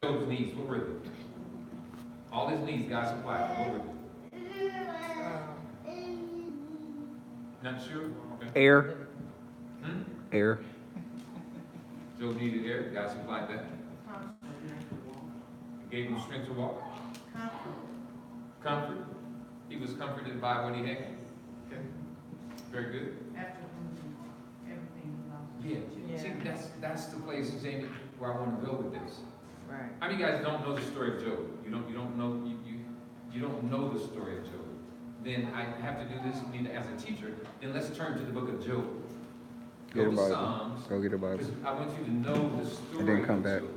Job's needs, what were they? All his needs, God supplied. What were they? Not sure? Okay. Air. Hmm? Air. Job needed air, God supplied that. Gave him strength to walk. Comfort. He was comforted by what he had. Okay. Very good. After everything Yeah. lost. See, that's the place, Jamie, where I want to go with this. Right. How many guys don't know the story of Job? You don't know the story of Job. Then I have to do this as a teacher. Then let's turn to the book of Job. Get a Go to Bible. Psalms. Go get a Bible. Because I want you to know the story And then come of back. Job.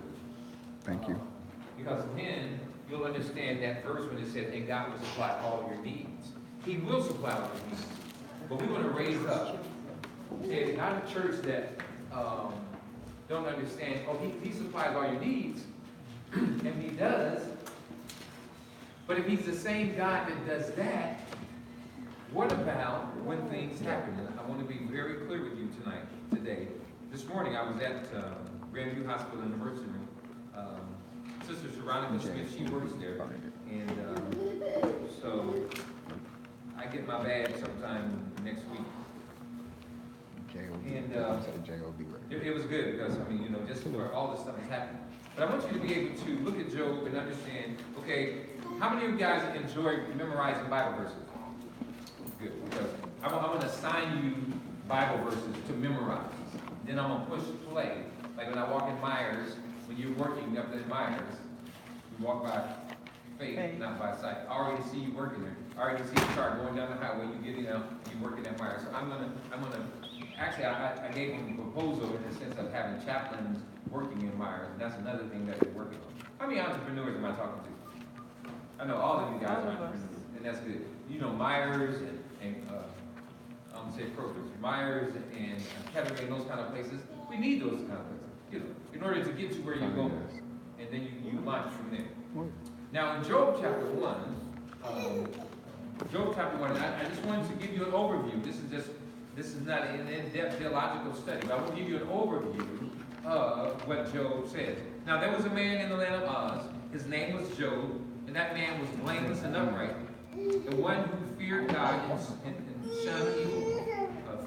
Thank you. Because then you'll understand that verse when it says, and God will supply all your needs. He will supply all your needs. But we want to raise up. And not a church that don't understand, oh, he supplies all your needs. And he does. But if he's the same God that does that, what about when things happen? And I want to be very clear with you today. This morning I was at Grandview Hospital in the emergency room. Sister Sharonica Smith, she works there. And so I get my badge sometime next week. And it was good because, just where all this stuff is happening. But I want you to be able to look at Job and understand, okay, how many of you guys enjoy memorizing Bible verses? Good, because I'm going to assign you Bible verses to memorize. Then I'm going to push play. Like when I walk in Myers, when you're working up in Myers, you walk by faith, not by sight. I already see you working there. I already see the car going down the highway, you get you're working at Myers. So I'm gonna actually I gave him a proposal in the sense of having chaplains working in Myers, and that's another thing that they're working on. How many entrepreneurs am I talking to? I know all of you guys are entrepreneurs, and that's good. Myers and I'm gonna say Kroger's, Myers and Kettering, those kind of places. We need those kind of places, in order to get to where you're going, and then you launch from there. Now in Job chapter 1, I just wanted to give you an overview. This is not an in-depth theological study, but I want to give you an overview of what Job says. Now there was a man in the land of Uz. His name was Job, and that man was blameless and upright. The one who feared God and shunned evil.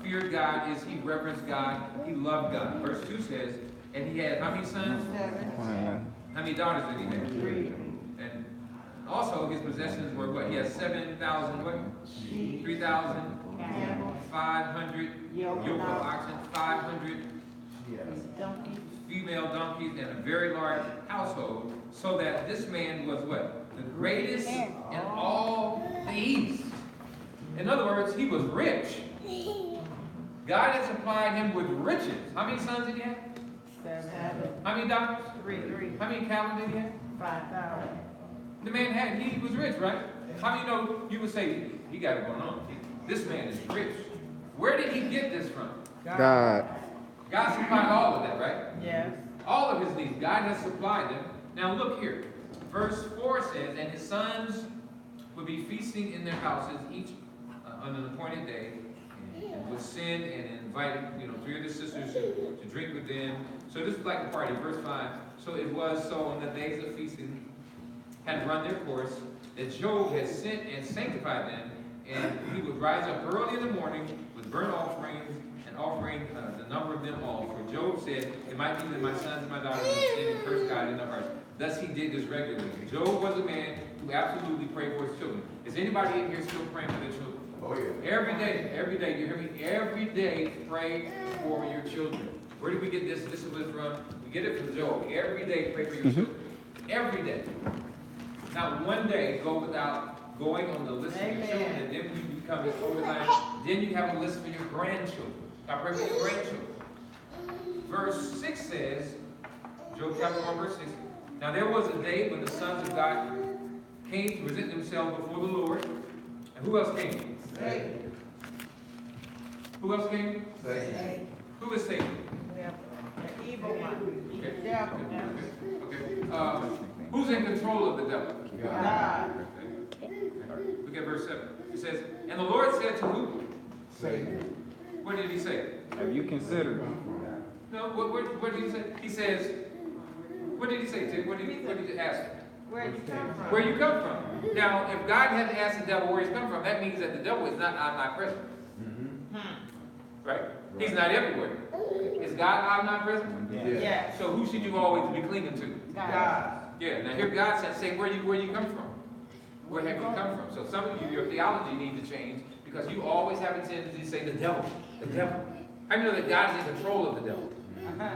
Feared God is he reverenced God, he loved God. Verse 2 says, and he had how many sons? 7. How many daughters did he have? 3. And also his possessions were what? He had 7,000 what? 3,500 yoke of oxen, 500 female donkeys, and a very large household, so that this man was what? The greatest in all the east. In other words, he was rich. God had supplied him with riches. How many sons did he have? 7. How many daughters? 3. How many cattle did he have? 5,000. The man he was rich, right? How many you would say, he got it going on. This man is rich. Where did he get this from? God. God supplied all of that, right? Yes. All of his needs. God has supplied them. Now look here. Verse 4 says, and his sons would be feasting in their houses each on an appointed day, and would send and invite 3 of the sisters to drink with them. So this is like a party. Verse 5. So it was so on the days of feasting had run their course, that Job had sent and sanctified them, and he would rise up early in the morning with burnt offerings and offering the number of them all. For Job said, it might be that my sons and my daughters will sin and curse God in their hearts. Thus he did this regularly. Job was a man who absolutely prayed for his children. Is anybody in here still praying for their children? Oh yeah. Every day, you hear me? Every day pray for your children. Where did we get this discipline from? We get it from Job. Every day pray for your children. Every day. Not one day go without going on the list of your children, and then when you become this holy line, then you have a list for your grandchildren. I pray for your grandchildren. Verse 6 says, Job chapter 1, verse 6, now there was a day when the sons of God came to present themselves before the Lord. And who else came? Satan. Who else came? Satan. Who is Satan? The evil one. Okay. The devil. Okay. Who's in control of the devil? God. Look at verse 7. It says, and the Lord said to who? Satan. What did he say? Have you considered? No, what did he say? He says, What did he say, Tim? What did he ask him? Where you come from? Where you come from. Now, if God had to ask the devil where he's come from, that means that the devil is not omnipresent. Right? He's not everywhere. Is God omnipresent? Yes. So who should you always be clinging to? God. Yeah, now here God said, say where you come from. Where have you come from? So some of you, your theology needs to change because you always have a tendency to say the devil, the devil. I know that God is in control of the devil.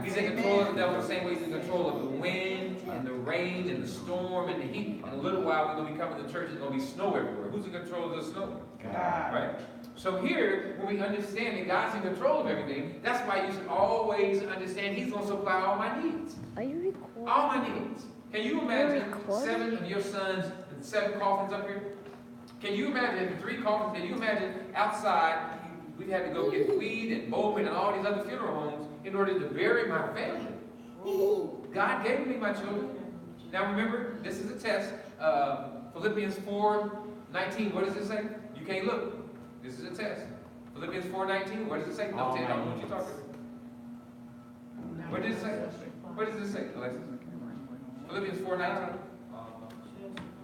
He's in control of the devil the same way he's in control of the wind and the rain and the storm and the heat. In a little while, we're going to be coming to church, there's going to be snow everywhere. Who's in control of the snow? God. Right? So here, when we understand that God's in control of everything, that's why you should always understand he's going to supply all my needs. Are you recording? All my needs. Can you imagine recording? 7 of your sons, 7 coffins up here? Can you imagine 3 coffins? Can you imagine outside, we had to go get weed and Bowman and all these other funeral homes in order to bury my family? God gave me my children. Now remember, this is a test. Philippians 4:19, what does it say? You can't look. This is a test. Philippians 4:19, what does it say? Don't tell me what you're talking about. What does it say? What does it say, Alexis? Philippians 4:19.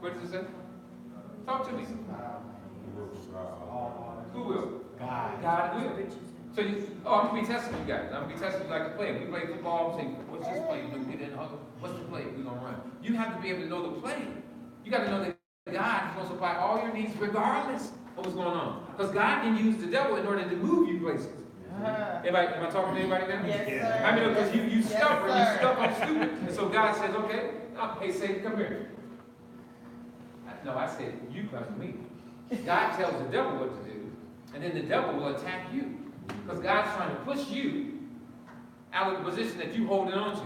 What does it say? Talk to me. Who will? God will. So I'm gonna be testing you guys. I'm gonna be testing you like a play. We play football. I'm saying, what's this play? We get in the huddle. What's the play? We're gonna run. You have to be able to know the play. You got to know that God is gonna supply all your needs regardless of what's going on. Because God can use the devil in order to move you places. Am I talking to anybody now? Yes, sir. I mean, because you Yes, stubborn, you sir. stuck on stupid. And so God says, okay, hey, Satan, come here. No, I said, you come to me. God tells the devil what to do, and then the devil will attack you. Because God's trying to push you out of the position that you're holding on to.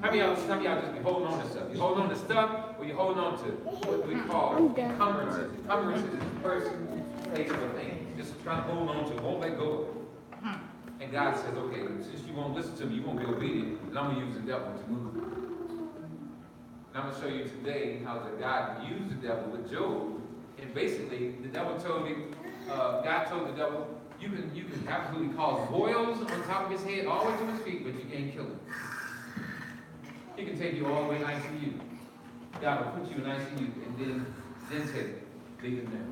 How many of y'all just be holding on to stuff? You hold on to stuff, or you hold on to what we call encumbrances. Encumbrances is a person, place, or thing. Just trying to hold on to, won't let go of it. And God says, okay, since you won't listen to me, you won't be obedient, and I'm going to use the devil to move. And I'm going to show you today how that God used the devil with Job. And basically, the devil told him, God told the devil, you can absolutely cause boils on top of his head, all the way to his feet, but you can't kill him. He can take you all the way to ICU. God will put you in ICU and then take it. Leave him there.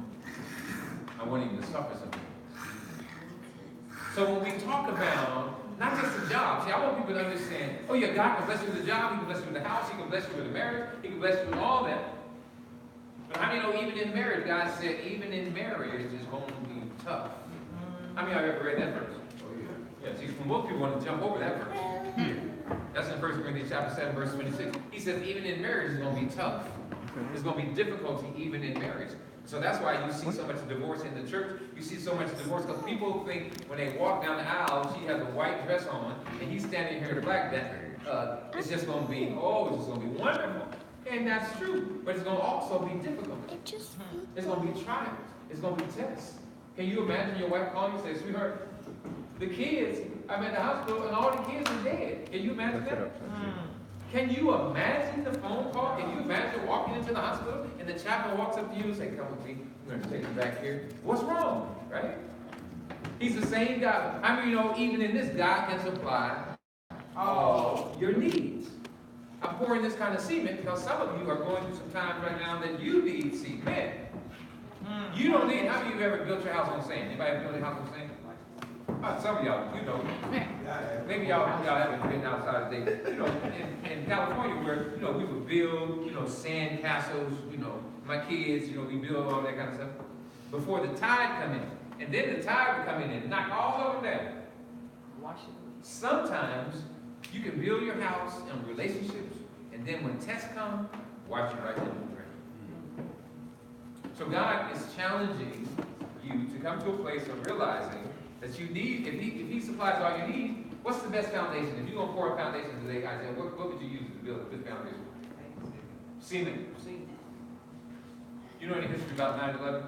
I want him to suffer something. So when we talk about not just the job, see, I want people to understand, oh yeah, God can bless you with a job, he can bless you with a house, he can bless you with a marriage, he can bless you with all that. But how many know even in marriage, God said even in marriage it's going to be tough. How many of you ever read that verse? Yeah, see, most people want to jump over that verse. That's in 1 Corinthians chapter 7, verse 26. He says even in marriage it's going to be tough. There's going to be difficulty even in marriage. So that's why you see so much divorce in the church. You see so much divorce because people think when they walk down the aisle, she has a white dress on, and he's standing here in black, that it's just going to be, it's just going to be wonderful. And that's true. But it's going to also be difficult. It's going to be trials. It's going to be tests. Can you imagine your wife calling you and say, sweetheart, the kids, I'm at the hospital and all the kids are dead. Can you imagine that? Can you imagine the phone call? Can you imagine walking into the hospital and the chaplain walks up to you and say, come with me, we're going to take you back here. What's wrong? Right? He's the same God. I mean, even in this, God can supply all your needs. I'm pouring this kind of cement because some of you are going through some times right now that you need cement. You don't need, how many of you ever built your house on sand? Anybody ever built your house on sand? Some of y'all, maybe y'all haven't been outside today. In California where, we would build, sand castles, my kids, we build all that kind of stuff. Before the tide come in. And then the tide would come in and knock all of them down. Sometimes you can build your house in relationships, and then when tests come, watch it right into the ground. So God is challenging you to come to a place of realizing that you need, if he supplies all you need, what's the best foundation? If you're going to pour a foundation today, Isaiah, what would you use to build a good foundation? Cement. You know any history about 9/11?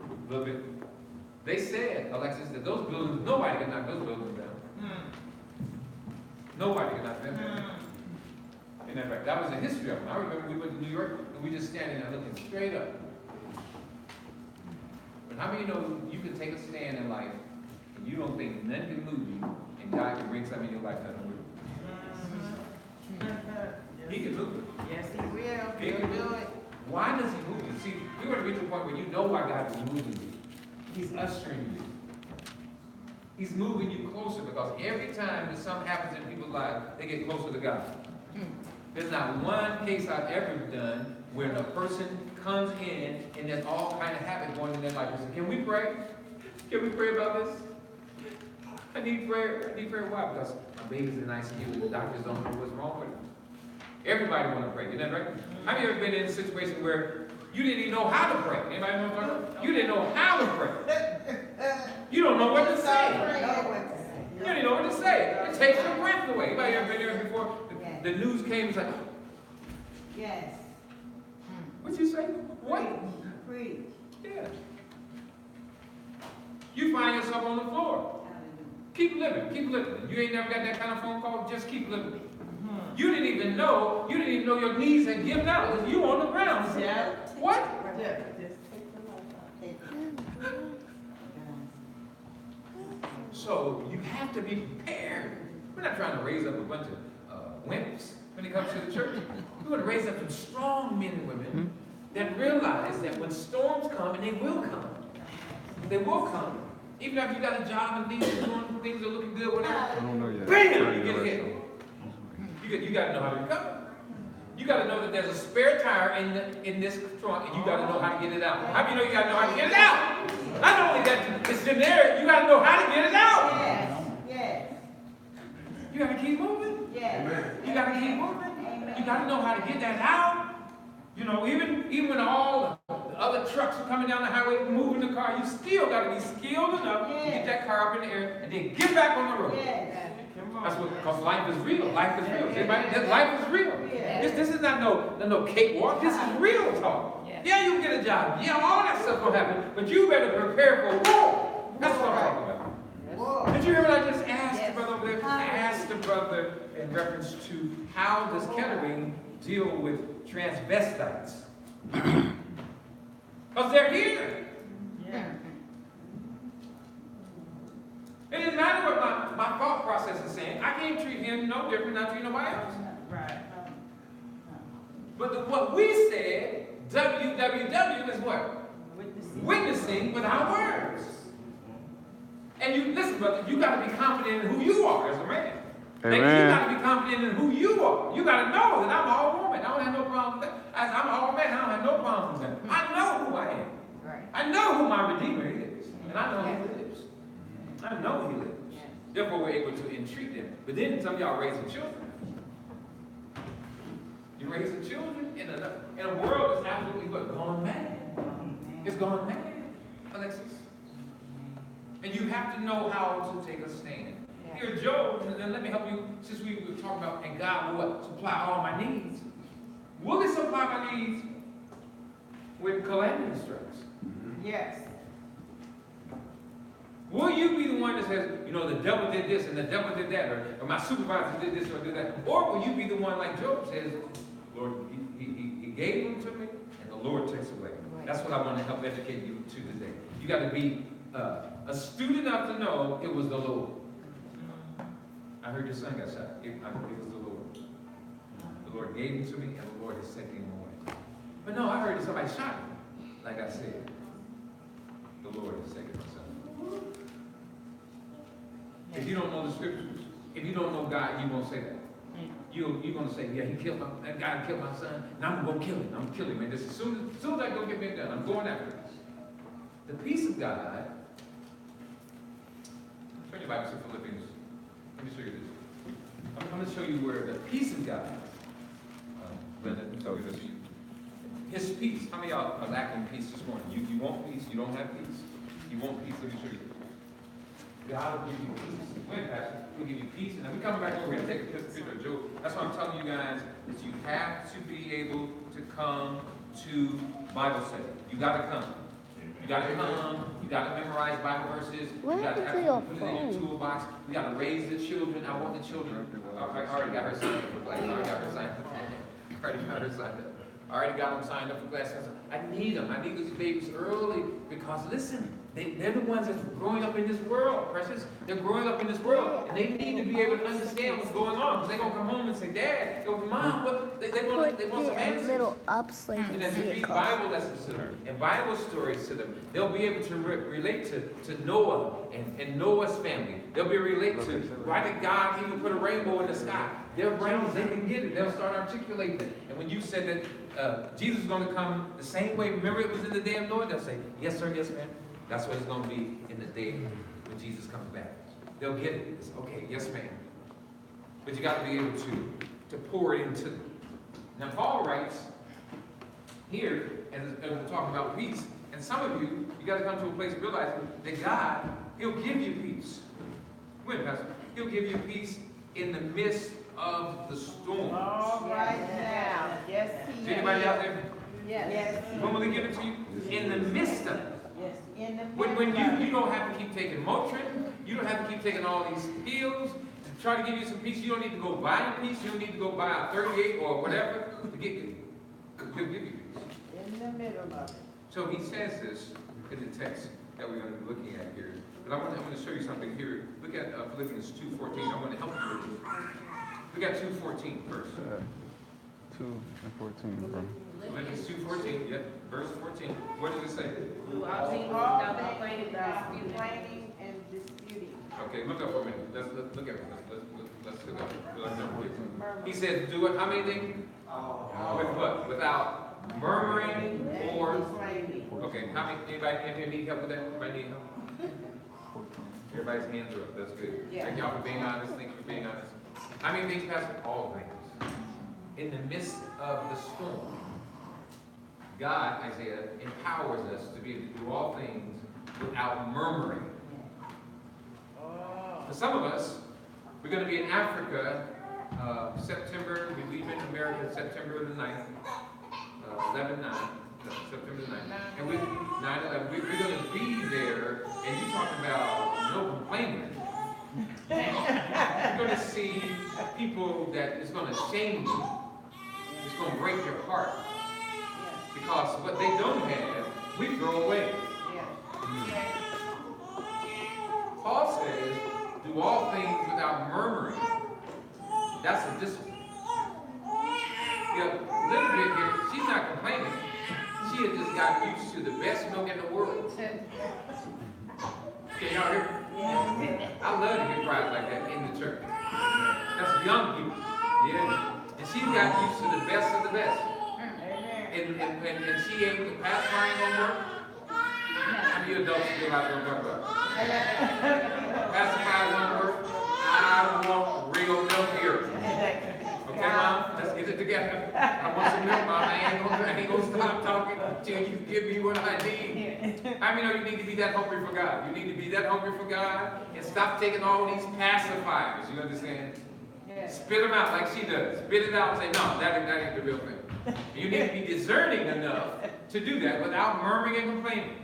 A little bit. They said, Alexis, that those buildings, nobody could knock those buildings down. Nobody could knock them down. Isn't that right? That was the history of them. I remember we went to New York and we just standing there looking straight up. But how many know you can take a stand in life and you don't think nothing can move you and God can bring something in your life that'll move you? Why does he move you? See, we want to reach a point where you know why God is moving you. He's ushering you. He's moving you closer because every time that something happens in people's lives, they get closer to God. There's not one case I've ever done where the person comes in and there's all kind of habit going in their life. They say, can we pray? Can we pray about this? I need prayer. I need prayer. Why? Because my baby's in ICU and the doctors don't know what's wrong with him. Everybody want to pray. Isn't that right? Have you ever been in a situation where you didn't even know how to pray? Anybody know what I'm talking about? You didn't know how to pray. You don't know what to say. You don't even know what to say. It takes your breath away. Anybody ever been there before? The news came, it's like, Yes. what'd you say? What? Preach. Yeah. You find yourself on the floor. Keep living, keep living. You ain't never got that kind of phone call, just keep living. You didn't even know your knees had given out. You on the ground. Yeah. What? Yeah. So you have to be prepared. We're not trying to raise up a bunch of wimps when it comes to the church. We want to raise up some strong men and women that realize that when storms come, and they will come, even if you got a job and things are looking good, whatever, I don't know yet. bam, you get hit. You got to know how to recover. You got to know that there's a spare tire in this trunk, and you got to know how to get it out. How do you know you got to know how to get it out? Not only that it's in there, you got to know how to get it out. Yes. Yes. You got to keep moving. Yes. You got to keep moving. You got to know how to get that out. You know, even when all the other trucks are coming down the highway moving the car, you still got to be skilled enough to get that car up in the air and then get back on the road. Yes. That's what, because life is real. Life is real. Everybody, life is real. Yeah. This is not no cakewalk. This is real talk. Yeah, you get a job. Yeah, all that stuff will happen. But you better prepare for war. That's what I'm talking about. Whoa. Did you hear what I just asked the brother over there? I asked the brother in reference to how does Kettering deal with transvestites? Because they're here. Yeah. It doesn't matter what my thought process is saying. I can't treat him no different than I treat nobody else. Right. But what we said, WWW is what? Witnessing with our words. And you listen, brother, you got to be confident in who you are as a man. Amen. Like, you got to be confident in who you are. You got to know that I'm all woman. I don't have no problem with that. I'm all man. I don't have no problem with that. I know who I am. Right. I know who my Redeemer is. And I know he lives. I know he lives. Therefore, we're able to entreat them. But then some of y'all raising children. You're raising children in a world that's absolutely what? Gone mad. It's gone mad, Alexis. And you have to know how to take a stand. Here, Job, and let me help you, since we were talking about, and God will what? Supply all my needs. Will he supply my needs when calamity strikes? Yes. Will you be the one that says, you know, the devil did this and the devil did that, or my supervisor did this or did that? Or will you be the one like Job says, Lord, he gave them to me, and the Lord takes away. That's what I want to help educate you to today. You got to be astute enough to know it was the Lord. I heard your son got shot. It was the Lord. The Lord gave him to me, and the Lord has taken him away. But no, I heard that somebody shot him. Like I said, the Lord has taken my son. If you don't know the scriptures, if you don't know God, you won't say that. You're going to say, yeah, that guy killed my son, and I'm going to kill him. I'm going to kill him. And as soon as I go get me done, I'm going after him. The peace of God. Turn your Bible to Philippians. Let me show you this. I'm going to show you where the peace of God. Linda, tell you this. His peace. How many of y'all are lacking peace this morning? You want peace? You don't have peace? You want peace? Let me show you. God will give you peace. When, Pastor? He'll give you peace. And then we come back over. We're going to take a picture of Job. That's why I'm telling you guys that you have to be able to come to Bible study. You got to come. You got to come. You got to memorize Bible verses. You got to have put it in your toolbox. We got to raise the children. I want the children. I already got her signed up for class. I already got her signed up. I already got her signed up. I already got them signed up for class. I need them. I need these babies early because listen. They're the ones that's growing up in this world, precious. They're growing up in this world, and they need to be able to understand what's going on. Because they're gonna come home and say, "Dad, yo, Mom, what?" They want some answers. Little up so you And can as see you it read close. Bible lessons to them and Bible stories to them, they'll be able to relate to Noah and Noah's family. They'll be able to relate to why did God even put a rainbow in the sky. Their brains, they can get it. They'll start articulating it. And when you said that Jesus is going to come the same way, remember it was in the day of Noah, they'll say, "Yes, sir, yes, ma'am." That's what it's going to be in the day when Jesus comes back. They'll get it. It's, okay, yes, ma'am. But you got to be able to pour it into them. Now, Paul writes here, and we're talking about peace, and some of you got to come to a place of realizing that God, He'll give you peace. Wait, Pastor. He'll give you peace in the midst of the storm. All right now. Yes, he Is anybody out there? Yes. When will He give it to you? In the midst of it. Yes. In the When middle. you don't have to keep taking Motrin, you don't have to keep taking all these pills to try to give you some peace. You don't need to go buy peace. You don't need to go buy a 38 or whatever to get you. He'll give you peace. In the middle of it. So he says this in the text that we're going to be looking at here. But I'm going to show you something here. Look at Philippians 2:14. I want to help you with this. Look at 2:14 first. 2 and 14, bro. Philippians 2:14. Yep. Verse 14. What does it say? Do all things All without things complaining and without disputing. complaining and disputing. Okay, look up for a minute. Let's look at it. Let's look up. Let's number it. He said, do it. How many things? With what? Without murmuring or. Okay. How many? Anybody need help with that? Anybody need help? Everybody's hands are up. That's good. Yeah. Thank y'all for being honest. Thank you for being honest. How many things, Pastor? All things. In the midst of the storm, God, Isaiah, empowers us to be able to do all things without murmuring. For some of us, we're going to be in Africa September, we leave in America September the 9th, 11/9, September the 9th. And we're 9/11, we're going to be there, and you're talking about no complaining. You're going to see people that is going to shame you. It's going to break your heart. Because what they don't have, we throw away. Paul says, do all things without murmuring. That's a discipline. Yeah, Elizabeth here, she's not complaining. She had just got used to the best milk in the world. Can y'all hear me? I love to hear cries like that in the church. That's young people. Yeah. And she got used to the best of the best. And she ain't, the pacifier ain't gonna work. How many adults feel like we're gonna talk about? Pacifier won't work. I want real milk here. Okay, Mom? Let's get it together. I want some milk, Mom. I ain't gonna stop talking till you give me what I need. How many know you need to be that hungry for God? You need to be that hungry for God and stop taking all these pacifiers. You understand? Spit them out like she does. Spit it out and say, no, that ain't the real thing. You need to be discerning enough to do that without murmuring and complaining.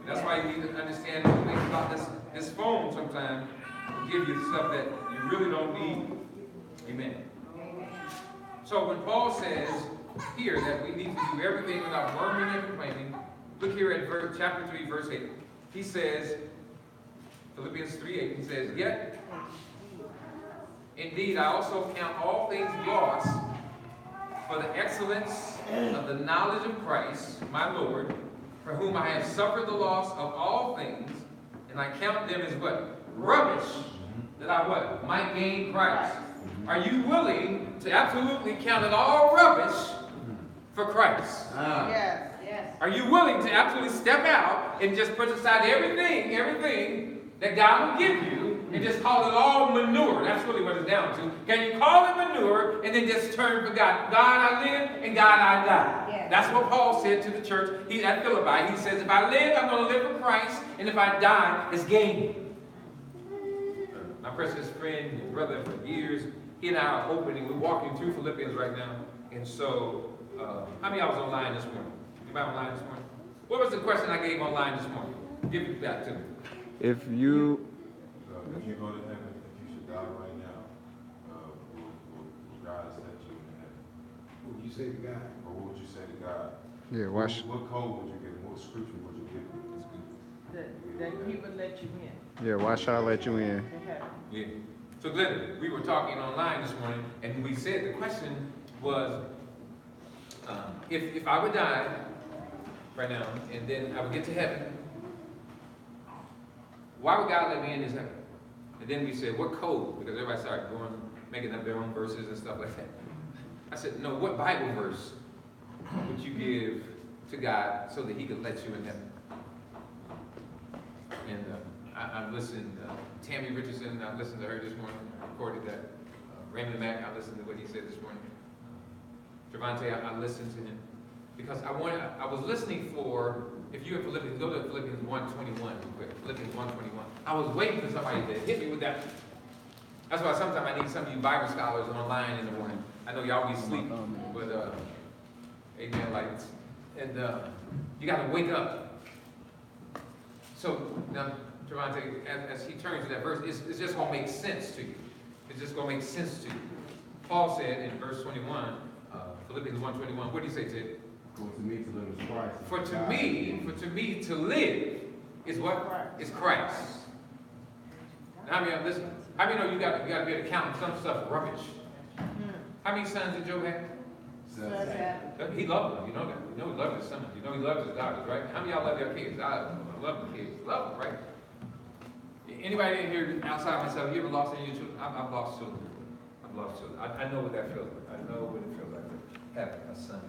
And that's why you need to understand things about this phone sometimes will give you stuff that you really don't need. Amen. So when Paul says here that we need to do everything without murmuring and complaining, look here at chapter 3, verse 8. He says, Philippians 3:8, he says, yet, indeed, I also count all things lost for the excellence of the knowledge of Christ, my Lord, for whom I have suffered the loss of all things, and I count them as what? Rubbish, that I what? Might gain Christ. Are you willing to absolutely count it all rubbish for Christ? Yes. Are you willing to absolutely step out and just put aside everything that God will give you and just call it all manure? That's really what it's down to. Can you call it manure and then just turn for God? God I live and God I die. Yes. That's what Paul said to the church at Philippi. He says, if I live, I'm going to live for Christ, and if I die, it's gain. My precious friend and brother for years, he and I are opening, we're walking through Philippians right now. And so, how many of y'all was online this morning? Anybody online this morning? What was the question I gave online this morning? Give it back to me. If you, If you go to heaven, if you should die right now, will God accept you in heaven? What would you say to God? Or what would you say to God? yeah, watch. What code would you give him? What scripture would you give him? That's good. that he would let you in Yeah, why should I let you in? to heaven. Yeah. So Glenda, we were talking online this morning, and we said the question was, if I would die right now, and then I would get to heaven, why would God let me in His heaven? And then we said, what code? Because everybody started making up their own verses and stuff like that. I said, no, what Bible verse would you give to God so that He could let you in heaven? And I listened, Tammy Richardson, I listened to her this morning, I recorded that. Raymond Mack, I listened to what he said this morning. Javante, I listened to him. Because I was listening for, if you're in Philippians, go to Philippians 1:21 real quick. Philippians 1:21. I was waiting for somebody to hit me with that. That's why sometimes I need some of you Bible scholars online in the morning. I know y'all be asleep, but amen, lights. And you got to wake up. So now, Javante, as he turns to that verse, it's just going to make sense to you. It's just going to make sense to you. Paul said in verse 21, Philippians 1:21, what did he say, Ted? For to me to live is Christ. For to me to live is what? Is Christ. Now, listen, how many know you got to be able to count some stuff rubbish? How many sons did Job have? He loved them, you know that. You know he loved his sons. You know he loved his daughters, right? How many of y'all love your kids? I love the kids. Love them, right? Anybody in here outside myself, you ever lost any of your children? I've lost children. I've lost children. I know what that feels like. I know what it feels like to have a son.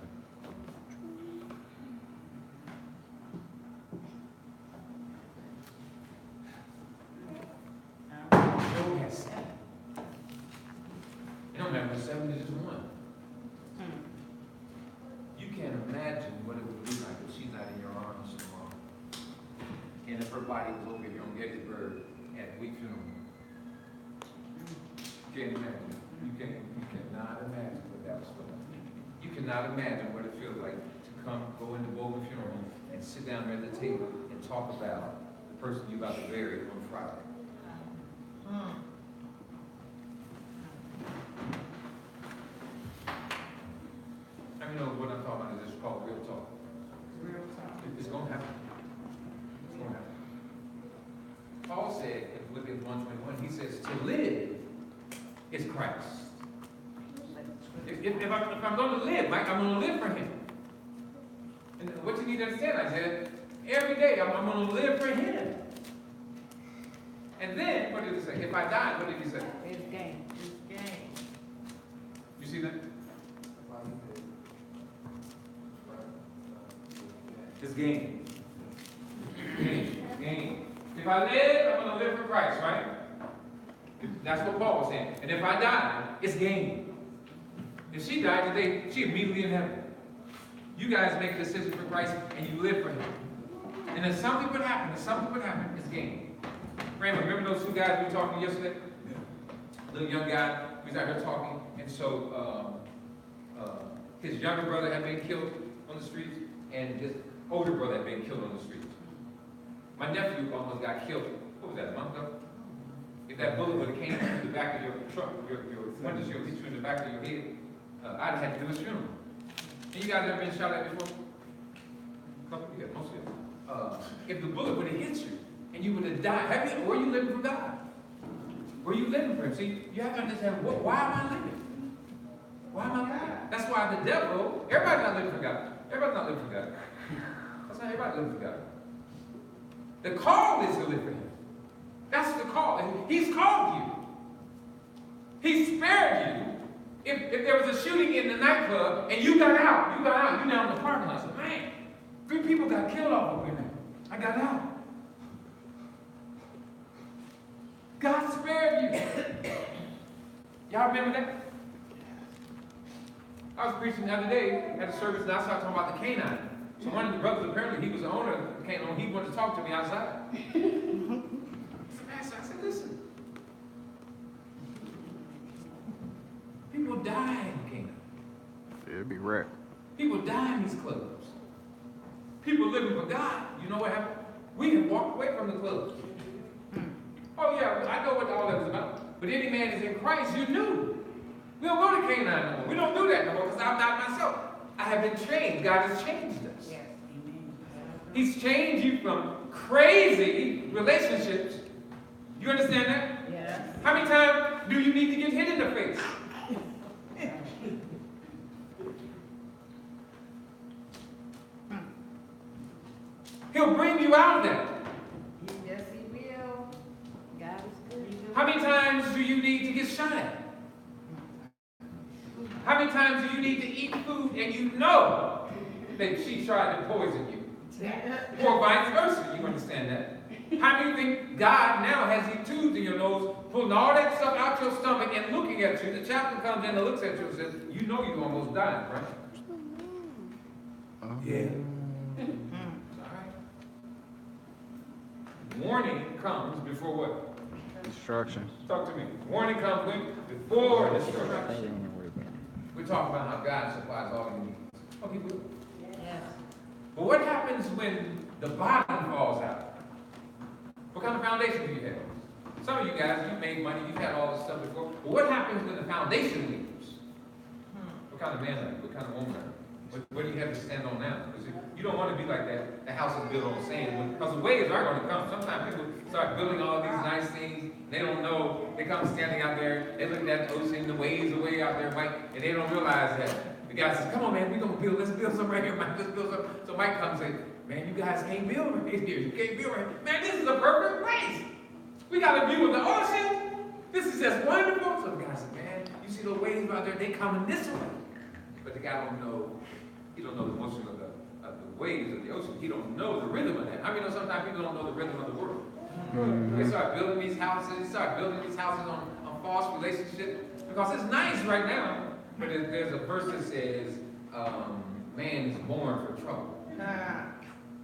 Job has 7. You don't remember 7 is just 1. You can't imagine what it would be like if she's not in your arms tomorrow. And if her body was over here on Gettysburg at a week funeral. You can't imagine. You cannot imagine what that was like. You cannot imagine what it feels like to go into Bowman Funeral Home and sit down there at the table and talk about the person you're about to bury on Friday. I mean, what I'm talking about is just called real talk. Real talk. It's going to happen. It's going to happen. Paul said in Philippians 1:21, he says, to live is Christ. If I'm going to live, Mike, I'm going to live for Him. And what you need to understand, I said, every day I'm going to live for Him. And then, what did he say? If I die, what did he say? It's gain. It's gain. You see that? It's gain. Gain. If I live, I'm going to live for Christ, right? That's what Paul was saying. And if I die, it's gain. If she died today, she immediately in heaven. You guys make a decision for Christ and you live for Him. And if something would happen, it's gain. Remember those 2 guys we were talking to yesterday? Little young guy, we was out here talking, and so his younger brother had been killed on the streets, and his older brother had been killed on the streets. My nephew almost got killed. What was that, a month ago? If that bullet would have came through the back of your truck, your windshield hit you in the back of your head, I'd have had to do his funeral. And you guys ever been shot at before? A couple of you, most of you. If the bullet would have hit you, and you would have died, were you living for God? Were you living for Him? See, you have to understand, why am I living? Why am I living? That's why the devil, everybody's not living for God. Everybody's not living for God. That's not everybody living for God. The call is to live for Him. That's the call. And He's called you. He spared you. If there was a shooting in the nightclub and you got out, you're now in the parking lot. I said, man, 3 people got killed off over here. I got out. God spared you. Y'all remember that? I was preaching the other day at a service and I started talking about the canine. So one of the brothers, apparently he was the owner of the canine, he wanted to talk to me outside. I said, listen. People die in the kingdom. It'd be wrecked. People die in these clubs. People living for God. You know what happened? We have walked away from the clubs. Oh yeah, I know what all that was about. But any man is in Christ, you knew. We don't go to Canaan no more. We don't do that no more because I'm not myself. I have been changed. God has changed us. Yes. He's changed you from crazy relationships. You understand that? Yes. How many times do you need to get hit in the face? He'll bring you out of that. Yes, he will. God is good. How many times do you need to get shot at? How many times do you need to eat food and you know that she tried to poison you? Or vice versa, you understand that? How many think God now has these tubes in your nose, pulling all that stuff out your stomach and looking at you? The chaplain comes in and looks at you and says, you know you almost died, right? Yeah. All right. Warning comes before what? Destruction. Talk to me. Warning comes before destruction. We're talking about how God supplies all your needs. Okay, good. Yes. But what happens when the bottom falls out? What kind of foundation do you have? Some of you guys, you've made money, you've had all this stuff before. But what happens when the foundation leaves? What kind of man are you? What kind of woman are you? What do you have to stand on now? Because you don't want to be like that. The house is built on sand. Because the waves are going to come. Sometimes people start building all these nice things. They don't know. They come standing out there. They look at the ocean. The waves are way out there, Mike. And they don't realize that. The guy says, come on, man. We're going to build. Let's build something right here, Mike. Let's build something. So Mike comes and says, man, you guys can't build right here. You can't build right here. Man, this is a perfect place. We got a view of the ocean. This is just wonderful. So the guy said, man, you see those waves out there? They coming this way. But the guy don't know. He don't know the motion of the waves of the ocean. He don't know the rhythm of that. I mean, sometimes people don't know the rhythm of the world. They start building these houses. On false relationships because it's nice right now. But there's a verse that says, "Man is born for trouble."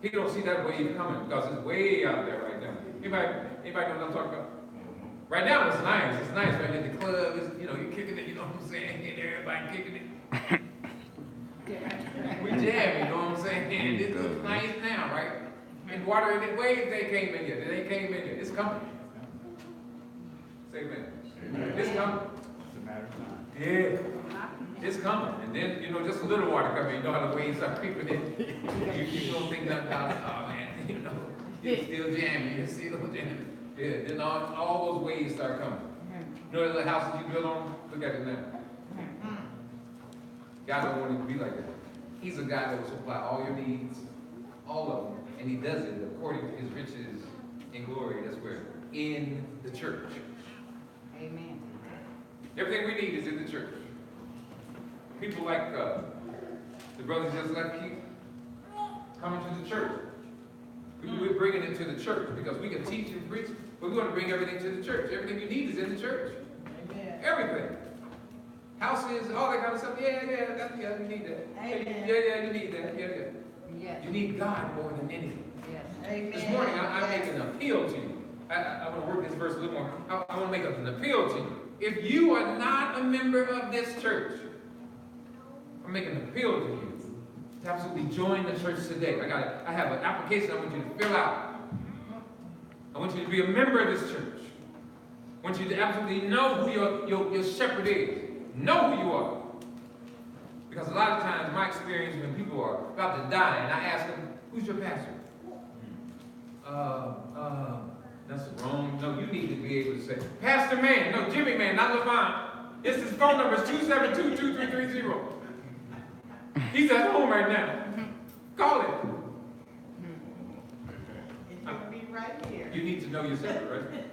He don't see that wave coming because it's way out there right now. Anybody know what I'm talking about? Right now it's nice. It's nice right in the club. It's, you're kicking it. You know what I'm saying? And everybody kicking it. We jam, you know what I'm saying? This looks nice now, right? And water in the waves, they came in here. They came in here. It's coming. Say amen. It's coming. It's a matter of time. Yeah. It's coming. And then, just a little water coming. You know how the waves start creeping in. You don't think nothing about it. Oh, man, it's still jamming. It's still jamming. Yeah, then all those waves start coming. You know the little houses you build on? Look at it now. God don't want you to be like that. He's a God that will supply all your needs, all of them, and he does it according to his riches in glory. That's where? In the church. Amen. Everything we need is in the church. People like the brothers just left keep coming to the church. We're bringing it to the church because we can teach and preach, but we want to bring everything to the church. Everything you need is in the church. Amen. Everything. Houses, all that kind of stuff. Yeah, you need that. Amen. Yeah, you need that. Yeah. Yes. You need God more than anything. Yes. Amen. This morning, I make an appeal to you. I want to work this verse a little more. I want to make an appeal to you. If you are not a member of this church, I'm making an appeal to you to absolutely join the church today. I have an application I want you to fill out. I want you to be a member of this church. I want you to absolutely know who your shepherd is. Know who you are. Because a lot of times, my experience when people are about to die, and I ask them, who's your pastor? That's wrong. No, you need to be able to say, Pastor Man. No, Jimmy Man, not LeVon. His phone number is 272-2330. He's at home right now. Call him. It's going to be right here. You need to know yourself, right?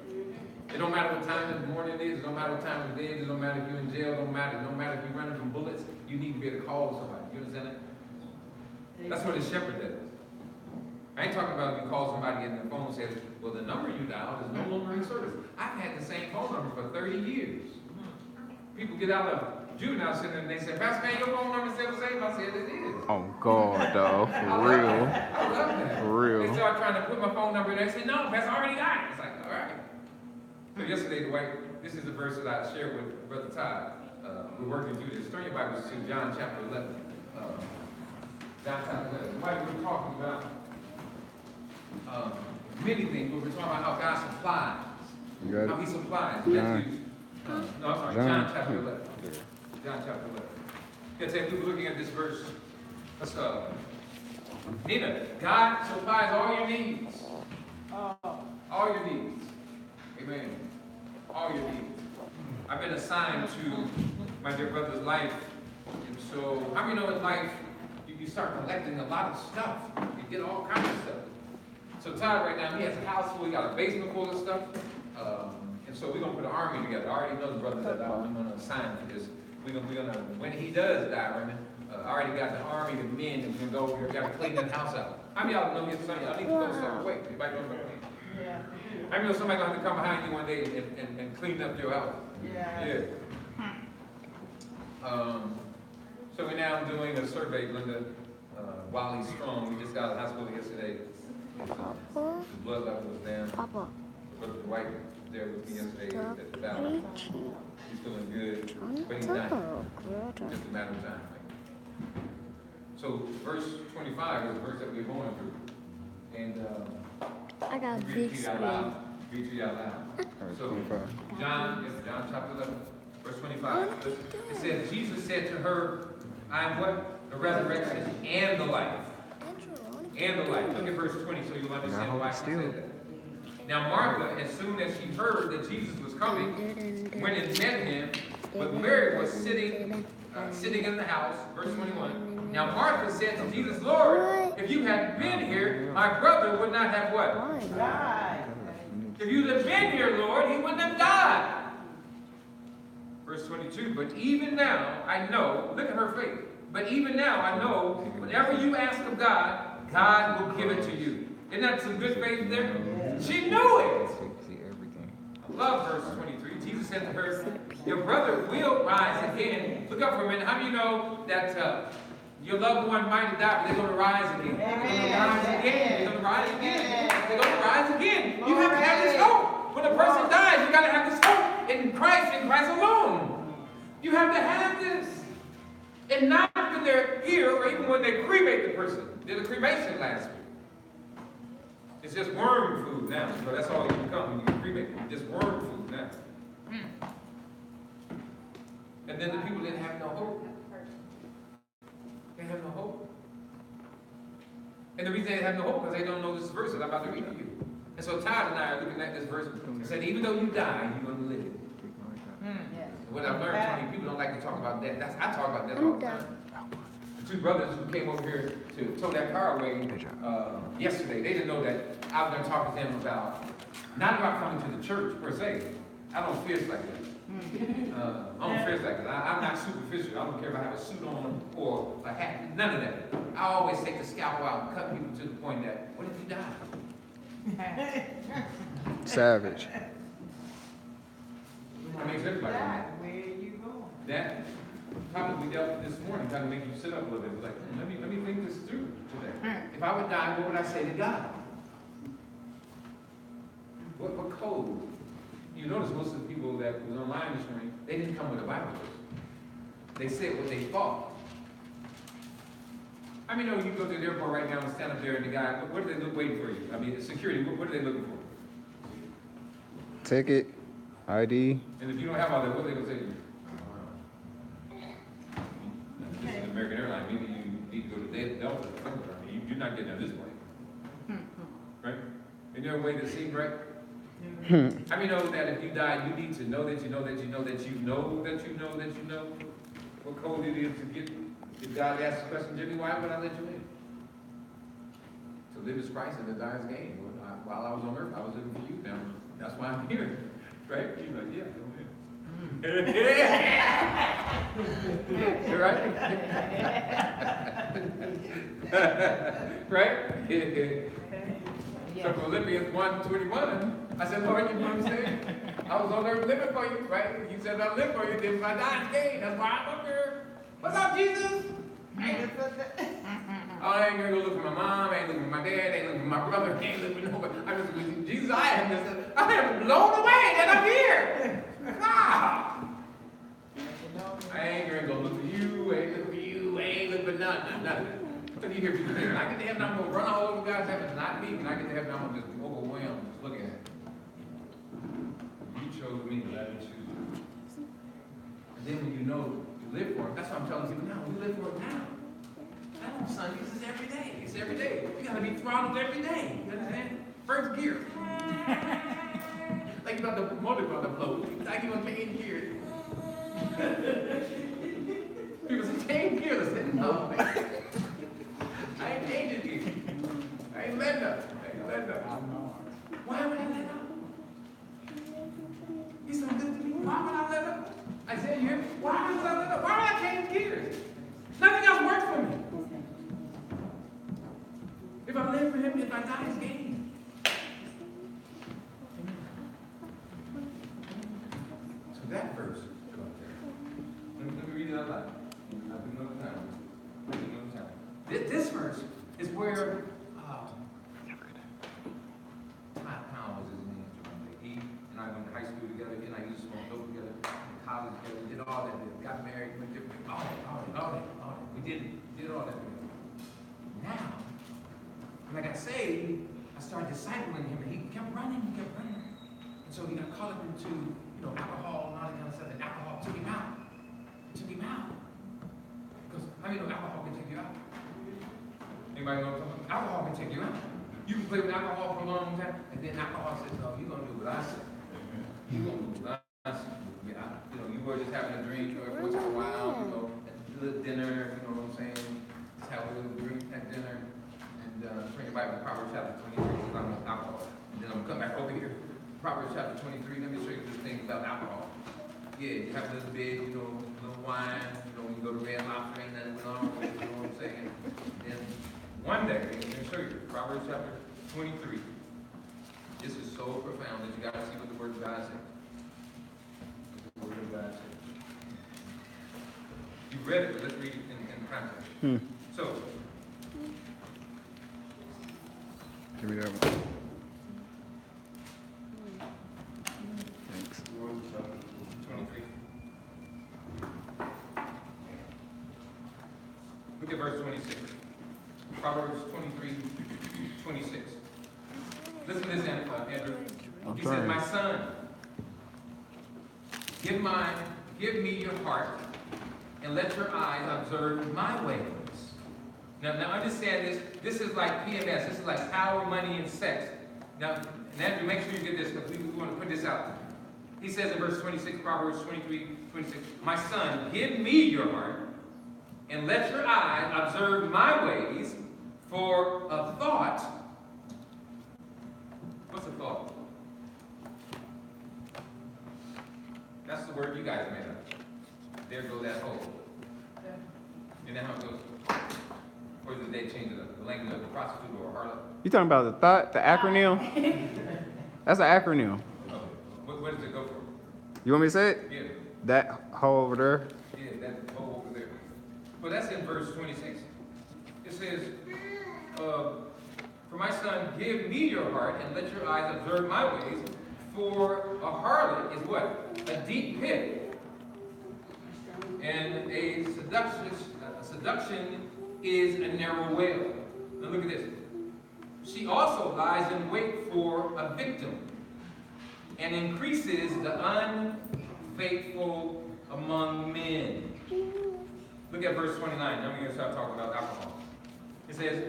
It don't matter what time of the morning it is. It don't matter what time of the day it is. It don't matter if you're in jail. It don't matter if you're running from bullets. You need to be able to call somebody. You understand that? That's what a shepherd does. I ain't talking about if you call somebody and the phone says, well, the number you dialed is no longer in service. I've had the same phone number for 30 years. People get out of juvenile center and they say, Pastor Man, your phone number is still the same. I said, it is. Oh, God, dog. For real. I love that. For real. They start trying to put my phone number in there. They say, no, Pastor, I already got it. It's like, all right. So yesterday, this is the verse that I shared with Brother Todd. We're working through this. Turn your Bibles to John chapter 11. John chapter 11. Why we're talking about many things, but we're talking about how God supplies. You got it? How he supplies. John. John chapter 11. John chapter 11. Let's say we're looking at this verse. Let's Nina, God supplies all your needs. all your needs. Amen. All your needs. I've been assigned to my dear brother's life. And so, how many know in life, you start collecting a lot of stuff. You get all kinds of stuff. So Todd right now, he has a house full, he got a basement full of stuff. And so we're going to put an army together. I already know the brother that I'm going to assign for this. We're gonna, when he does die, Raymond, I already got the army of men that's going to go over here. We got to clean that house out. How many of y'all know his son? Y'all need to throw stuff away. Anybody know about that? Yeah. How many know somebody going to have to come behind you one day and clean up your house? Yeah. So we're now doing a survey, Linda. Wally Strong, we just got out of the hospital yesterday. His blood level was down. Papa. Brother White was there with me yesterday at the battle. He's feeling good, but he's dying. Just a matter of time. So verse 25 is the verse that we're going through. And I got a read big to you out screen. loud. Read to you out loud. So John chapter 11, verse 25. It says, Jesus said to her, I am what? The resurrection and the life. And the life. Look at verse 20 so you'll understand why he said that. Now Martha, as soon as she heard that Jesus was coming, went and met him, but Mary was sitting in the house. Verse 21. Now Martha said to Jesus, Lord, if you had been here, my brother would not have what? Died. If you had been here, Lord, he wouldn't have died. Verse 22. But even now I know, look at her faith. But even now I know, whatever you ask of God, God will give it to you. Isn't that some good faith there? She knew it. I love verse 23. Jesus said to her, your brother will rise again. Look up for a minute. How do you know that your loved one might have died, but they're going to rise again? They're going to rise again. They're going to rise again. They're going to rise again. You have to have this hope. When a person dies, you got to have this hope in Christ alone. You have to have this. And not when they're here or even when they cremate the person. Did a cremation last week. It's just worm food now. So that's all you become when you cremate. Just worm food now. And then the people didn't have no hope. They have no hope. And the reason they have no hope is because they don't know this verse that I'm about to read to you. And so Todd and I are looking at this verse and said, even though you die, you're going to live. What I've learned, Tony, people don't like to talk about that. I talk about that all the time. The two brothers who came over here to tow that car away yesterday, they didn't know that I was going to talk to them about, not about coming to the church per se. I don't fierce like that. I don't fierce like that. I'm not superficial. I don't care if I have a suit on or a hat. None of that. I always take the scalpel out and cut people to the point that, what if you die? Savage. That makes everybody mad. Where you going? That topic we dealt with this morning kind of make you sit up a little bit. Like, let me think this through today. If I would die, what would I say to God? What code? You notice most of the people that was online this morning, they didn't come with a Bible verse. They said what they thought. I mean, you go to the airport right now and stand up there and the guy, what do they look waiting for you? I mean, security, what are they looking for? Ticket, ID. And if you don't have all that, what are they going to say to you? This is American Airlines. Maybe you need to go to Delta. You're not getting on this plane. Right? Isn't there a way to see, right? I mean, know that if you die, you need to know that you know that you know that you know that you know that you know what code it is to get. If God asks the question, Jimmy, why would I let you in? To live is Christ and to die is gain. While I was on earth, I was living for you now. That's why I'm here. Right? You're like, yeah, go ahead. You're right? Right? So Philippians 1:21, I said, Lord, you know what I'm saying? I was on earth living for you, right? You said I'll live for you, then if I die, it's gain. That's why I'm up here. What's up, Jesus? I ain't gonna go look for my mom, I ain't looking for my dad, I ain't looking for my brother, I ain't looking for nobody. I'm just looking for Jesus. I am blown away that I'm here. Wow. I ain't gonna go look for you, I ain't looking for you, I ain't looking for nothing. What do you hear people saying? I get to heaven, I'm gonna run all over God's heaven. Not me. When I get to heaven, I'm gonna just be overwhelmed just looking at it. You chose me, but I didn't choose you. And then when you know you live for it, that's why I'm telling people now, we live for it now. Not on Sundays, it's every day. It's every day. You gotta be throttled every day. You understand? First gear. Like about the motor about to blow. Like you want to change gears. People say, change gears. I said, no, man. I ain't changing gears. I ain't letting up. Why would I let up? He's so good to me. Why would I let up? I said, you hear me? Why would I let up? Why would I change gears? Nothing else works for me. If I live for him, if I die, it's gain. So that verse, go up there. Let me read it out loud. I'll do another time. This verse is where Todd was his name. He and I went to high school together. He and I used to smoke dope together. In college together. Did all that. Got married. Went different. All that. We did all that together. Now, when I got saved, I started discipling him, and he kept running. And so he got caught up into, alcohol and all that kind of stuff, and alcohol took him out. Because how many know alcohol can take you out? Anybody know what I'm talking about? Alcohol can take you out. You can play with alcohol for a long time, and then alcohol says, no, you're going to do what I say. You're going to do what I say. You were just having a drink, or once in a while, at a little dinner, you know what I'm saying? Just have a little drink at dinner. Turn your Bible to Proverbs chapter 23, because I'm on alcohol. And then I'm going to come back over here. Proverbs chapter 23, let me show you this thing about alcohol. Yeah, you have a little bit, a little wine, when you go to Red Lobster, ain't nothing going on, you know what I'm saying? Then one day, let me show you, Proverbs chapter 23. This is so profound that you got to see what the Word of God says. The Word of God says. You read it, but let's read it in context. So, give me that one. Thanks. 23. Look at verse 26. Proverbs 23, 26. Listen to this, Andrew. He says, my son, give me your heart, and let your eyes observe my ways. Now understand this. This is like PMS. This is like power, money, and sex. Now, Andrew, make sure you get this, because we want to put this out. He says in verse 26, Proverbs 23, 26, my son, give me your heart, and let your eyes observe my ways, for a thought. What's a thought? That's the word you guys made up. There goes that hole. You know how it goes? Or did they change the language of a prostitute or a harlot? You talking about the thought, the acronym? That's an acronym. What does it go for? You want me to say it? Yeah. That hole over there. Yeah, that hole over there. But that's in verse 26. It says, for my son, give me your heart, and let your eyes observe my ways. For a harlot is what? A deep pit. And a seduction is a narrow well. Now look at this. She also lies in wait for a victim and increases the unfaithful among men. Look at verse 29. Now we're going to start talking about alcohol. It says,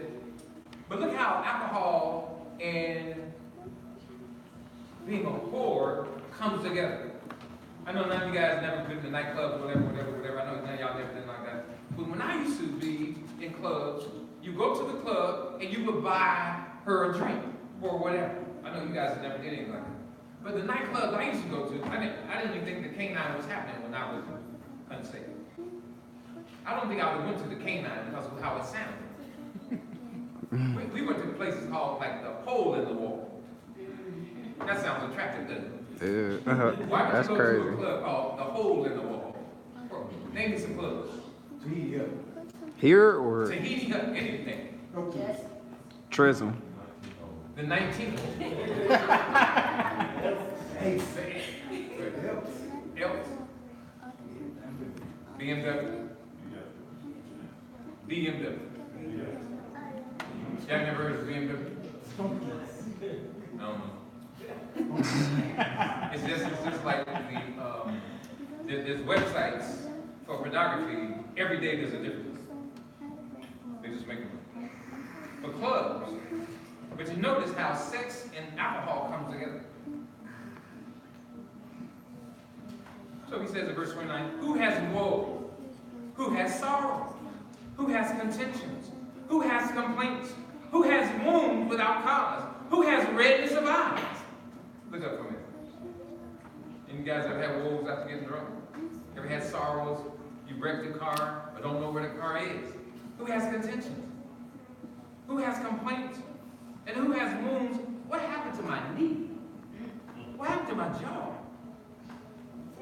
but look how alcohol and being a whore comes together. I know none of you guys never been to nightclubs, whatever. I know none of y'all never been like that. But when I used to be in clubs, you go to the club and you would buy her a drink or whatever. I know you guys never did anything like that. But the nightclubs I used to go to, I didn't even think the K9 was happening when I was unsafe. I don't think I would went to the K9 because of how it sounded. we went to places called like the hole in the wall. That sounds attractive, doesn't it? Dude, Why would that's you go crazy. to a club called the hole in the wall? Name me some clubs. Here or Tahiti, anything. Yes. Trism? The 19th. Elks. BMW. BMW. Y'all never heard of BMW? I don't know. It's just like there's websites for pornography. Every day there's a difference. They just make them. For clubs, But you notice how sex and alcohol comes together. So he says in verse 29, who has woe? Who has sorrow? Who has contentions? Who has complaints? Who has wounds without cause? Who has redness of eyes? Look up for me. And you guys ever had woes after getting drunk? Ever had sorrows? You wrecked the car, but don't know where the car is. Who has contentions? Who has complaints? And who has wounds? What happened to my knee? What happened to my jaw?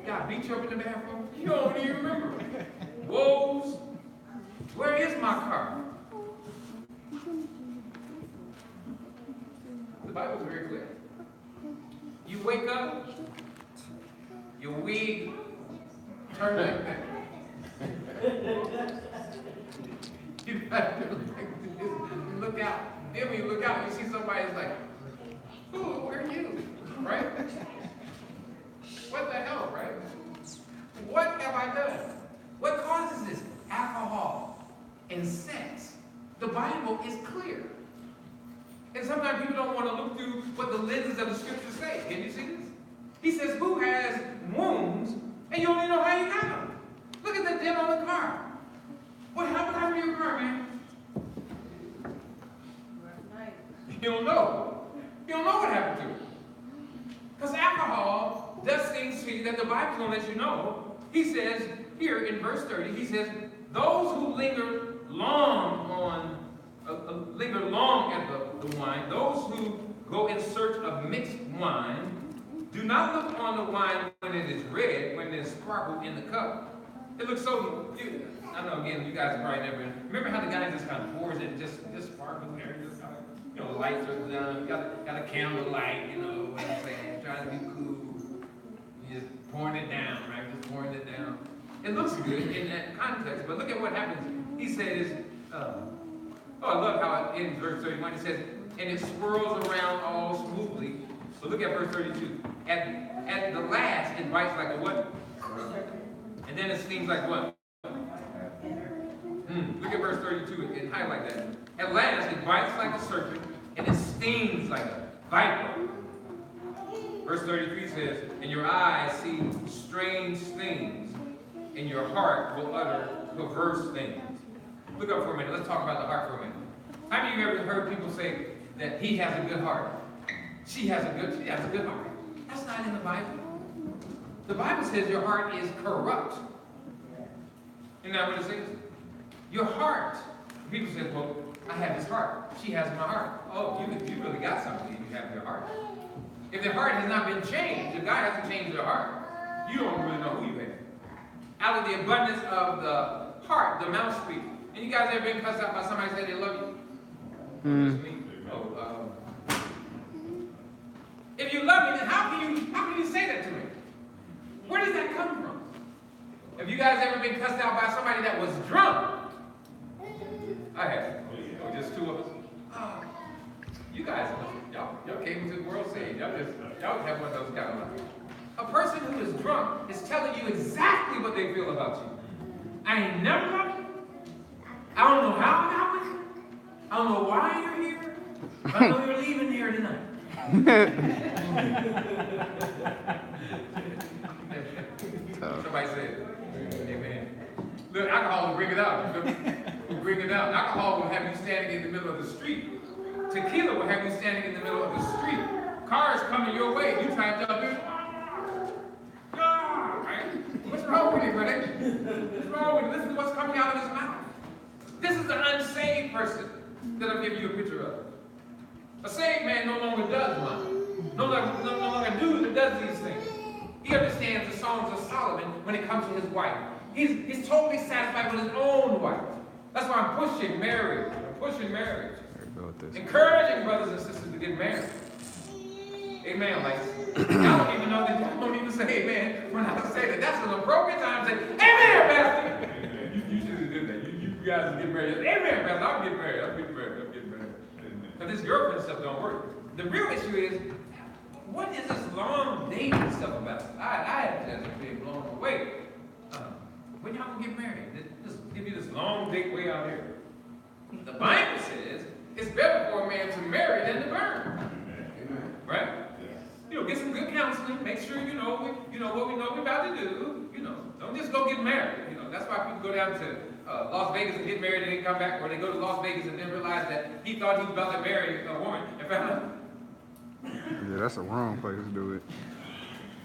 God beat you up in the bathroom? You don't even remember. Woes. Where is my car? The Bible's very clear. You wake up, your wig turned like that. You have to look out. Then when you look out, you see somebody that's like, ooh, where are you? Right? What the hell, right? What have I done? What causes this? Alcohol and sex. The Bible is clear. And sometimes people don't want to look through what the lenses of the scriptures say. Can you see this? He says, who has wounds, and you don't even know how you got them. Look at the dent on the car. What happened to your car, man? You don't know. You don't know what happened to it. Because alcohol does things to you that the Bible's going to let you know. He says, here in verse 30, he says, those who linger long at the wine, those who go in search of mixed wine, do not look on the wine when it is red, when there's sparkle in the cup. It looks so, I know again, you guys probably never, remember how the guy just kind of pours it, just sparkles there, just kind of, you know, lights are down, got a candle light, you know what I'm saying, trying to be cool. You just pouring it down, right? Just pouring it down. It looks good in that context, but look at what happens. He says, I love how it ends verse 31. It says, and it swirls around all smoothly. So look at verse 32. At the last, it bites like a what? And then it stings like what? Look at verse 32 and highlight that. At last, it bites like a serpent, and it stings like a viper. Verse 33 says, and your eyes see strange things, and your heart will utter perverse things. Look up for a minute. Let's talk about the heart for a minute. How many of you ever heard people say that he has a good heart? She has a good heart. That's not in the Bible. The Bible says your heart is corrupt. Isn't that what it says? Your heart. People say, well, I have his heart. She has my heart. Oh, you really got something if you have your heart. If their heart has not been changed, if God hasn't changed their heart, you don't really know who you have. Out of the abundance of the heart, the mouth speaks. And you guys ever been cussed out by somebody saying they love you? Just me. If you love me, then how can you say that to me? Where does that come from? Have you guys ever been cussed out by somebody that was drunk? I have. Oh, just two of us. You guys, y'all came into the world saved. Y'all have one of those kind of lives. A person who is drunk is telling you exactly what they feel about you. I ain't never loved you. I don't know how I got with you. I don't know why you're here. But I know you're leaving here tonight. Somebody said, amen. Look, alcohol will bring it out. Will bring it out. Alcohol will have you standing in the middle of the street. Tequila will have you standing in the middle of the street. Cars coming your way. You try to jump in. Right? What's wrong with you, brother? What's wrong with you? Listen to what's coming out of his mouth. This is the unsaved person that I'm giving you a picture of. A saved man no longer does mine. No longer does these things. He understands the Songs of Solomon when it comes to his wife. He's totally satisfied with his own wife. That's why I'm pushing marriage. Encouraging brothers and sisters to get married. Amen. Like, y'all don't even know that. Y'all don't even say amen when I say that. That's an appropriate time to say, amen, Pastor. You should have did that. You guys get married. Amen, Pastor. I'm getting married. Because this girlfriend stuff don't work. The real issue is, what is this long dating stuff about? I have just been blown away. When y'all gonna get married? Just give you this long date way out here. The Bible says It's better for a man to marry than to burn. Right? Get some good counseling. Make sure you know what we know we're about to do. Don't just go get married. That's why people go down to Las Vegas and get married and then come back, or they go to Las Vegas and then realize that he thought he was about to marry a woman and found out. Yeah, that's the wrong place to do it.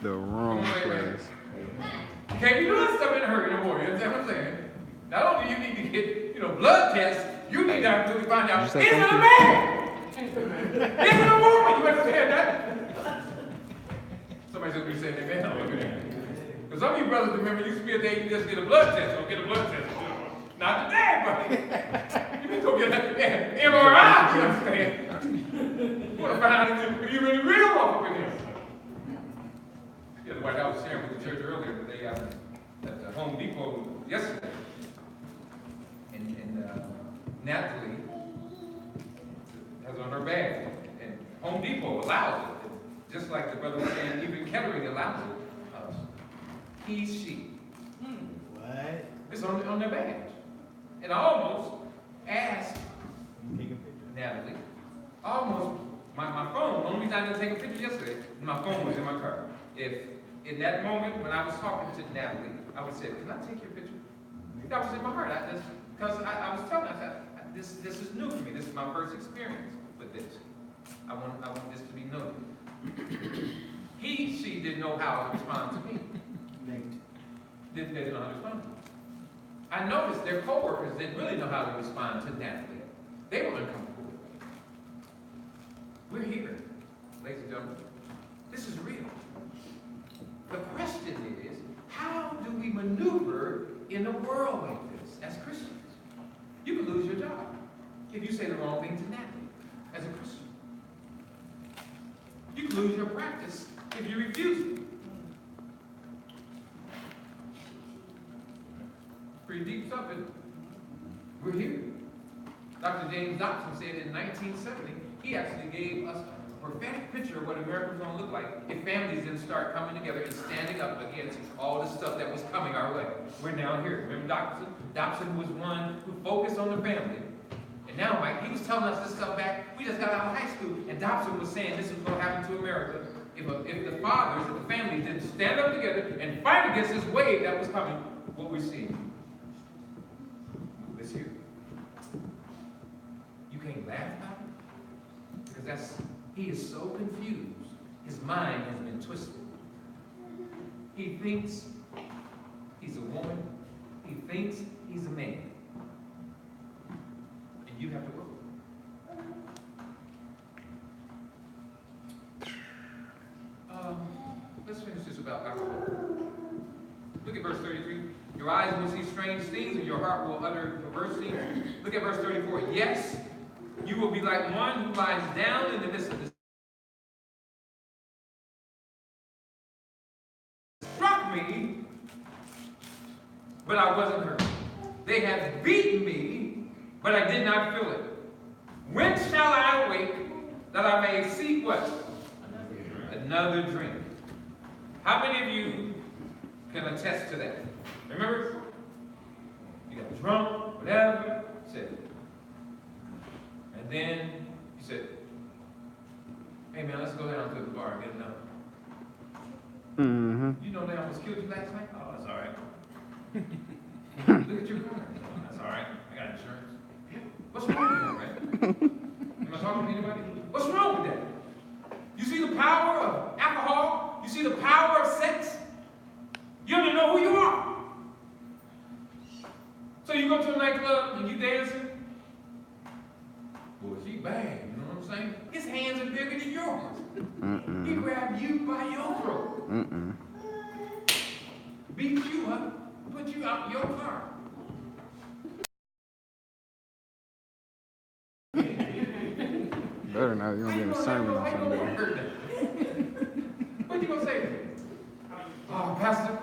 The wrong place. You can't be doing stuff in a hurry no more. You understand what I'm saying? Not only do you need to get, blood tests, you need to actually find out, is it a man? Is it a woman? You understand that? Somebody just be saying amen. Because some of you brothers remember used to be a day you just get a blood test. Don't get a blood test. Not today, buddy. You need to go get an MRI, you understand? You want to find out if you're really real off in here. Yeah, the White House was sharing with the church earlier today at the Home Depot yesterday. And Natalie has on her bag. And Home Depot allows it. Just like the brother was saying, even Kettering allows it. He, she. What? It's on their badge. And I almost asked Natalie, my phone, the only reason I didn't take a picture yesterday, my phone was in my car. If in that moment when I was talking to Natalie, I would say, can I take your picture? That was in my heart. Because I was telling her, this is new for me. This is my first experience with this. I want this to be noted. She didn't know how to respond to me. They didn't know how to respond to me. I noticed their co-workers didn't really know how to respond to Natalie. They were uncomfortable. We're here, ladies and gentlemen. This is real. The question is, how do we maneuver in a world like this as Christians? You can lose your job if you say the wrong thing to Natalie as a Christian. You can lose your practice if you refuse it. Pretty deep stuff, isn't it? We're here. Dr. James Dobson said in 1970, he actually gave us a prophetic picture of what America was going to look like if families didn't start coming together and standing up against all the stuff that was coming our way. We're now here. Remember Dobson? Dobson was one who focused on the family. And now, Mike, he was telling us this stuff back. We just got out of high school. And Dobson was saying this was going to happen to America if the fathers and the families didn't stand up together and fight against this wave that was coming, what we're seeing. This here. You can't laugh about it? Because he is so confused. His mind has been twisted. He thinks he's a woman. He thinks he's a man. And you have to work with him. Let's finish this about alcohol. Look at verse 33. Your eyes will see strange things, and your heart will utter perverse things. Look at verse 34. Yes, you will be like one who lies down in the midst of the struck me, but I wasn't hurt. They have beaten me, but I did not feel it. When shall I awake that I may seek what? Another drink. How many of you can attest to that? Remember? You got drunk, whatever, said. And then you said, hey man, let's go down to the bar and get another. Mm-hmm. You know they almost killed you last night? Oh, that's all right. Look at your car. Oh, that's all right. I got insurance. What's wrong with that, right? Am I talking to anybody? What's wrong with that? You see the power of alcohol? You see the power of sex? You don't even know who you are. So you go to a nightclub and you dancing? Boy, she bad, you know what I'm saying? His hands are bigger than yours. Mm-mm. He grabbed you by your throat. Mm-mm. Beat you up, put you out your car. Better not. You're going to be in a sermon on Sunday. What you gonna say? Oh, Pastor.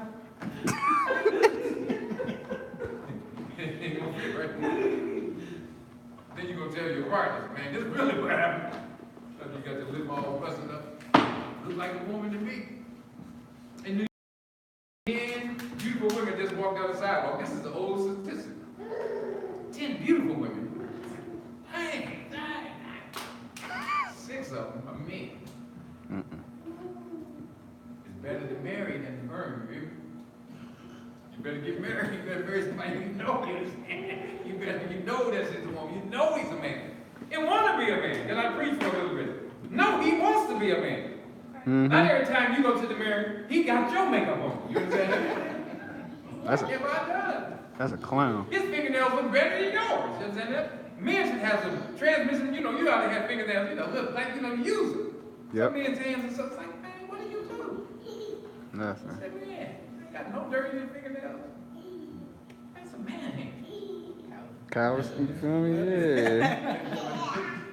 Then you gonna tell your partner, man, this really what happened. Because you got your lip all busted up. Look like a woman to me. And New York, 10 beautiful women just walked down the sidewalk. This is the old statistic. 10 beautiful women. Dang, dang. better get married. You better marry somebody you know. You understand? You know that's his woman. You know he's a man. He want to be a man. Can I preach for a little bit? No, he wants to be a man. Not every time you go to the mirror, he got your makeup on. You understand? That's a clown. His fingernails look better than yours. You understand that? Men should have some transmission. You ought to have fingernails, look like, you use them. Yep. Some men's hands and stuff. It's like, man, what do you do? I Nothing. said, man, you got no dirt in your fingernails. That's a man hand. Cowards, you feel me? Yeah.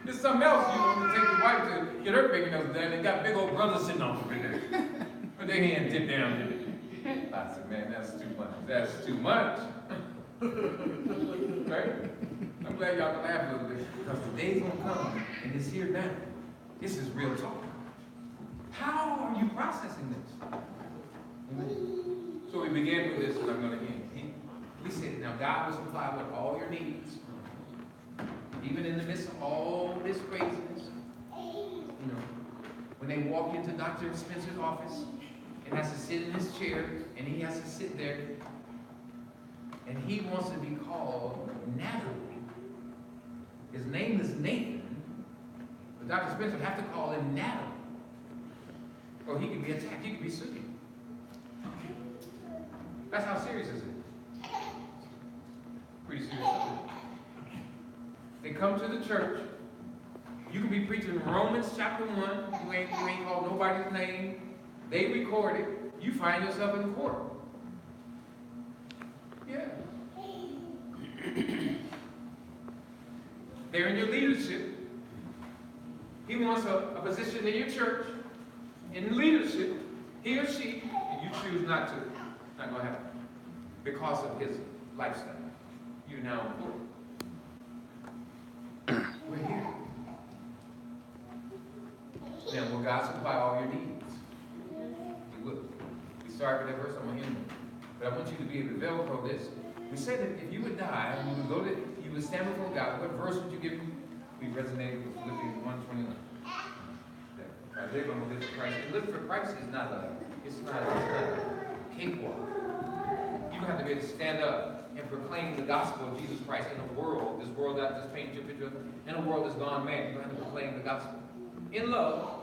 There's something else you want to take your wife to get her fingernails done. They got big old brothers sitting on them in there. With their hand dipped down in it. I said, man, that's too much. That's too much. Right? I'm glad y'all can laugh a little bit. Because the day's going to come, and it's here now. This is real talk. How are you processing this? So we began with this, and I'm going to end. We said, now God will supply with all your needs. Even in the midst of all this craziness. When they walk into Dr. Spencer's office and has to sit in his chair, and he has to sit there, and he wants to be called Natalie. His name is Nathan, but Dr. Spencer would have to call him Natalie. Or he could be attacked, he could be sued. That's how serious this is. Pretty serious stuff. They come to the church. You can be preaching Romans chapter 1. You ain't called nobody's name. They record it. You find yourself in court. Yeah. They're in your leadership. He wants a position in your church, in leadership. He or she, and you choose not to. Not going to happen. Because of his lifestyle. You're now important. We're here. Now, will God supply all your needs? He will. We started with that verse, I'm going to end it. But I want you to be able to Velcro this. We said that if you would die, you would stand before God, what verse would you give me? We resonated with Philippians 1:21. I live on this for Christ. And live for Christ is not a cakewalk. You have to be able to stand up and proclaim the gospel of Jesus Christ in a world, this world that I just painted you a picture of, in a world that's gone mad. You have to proclaim the gospel. In love,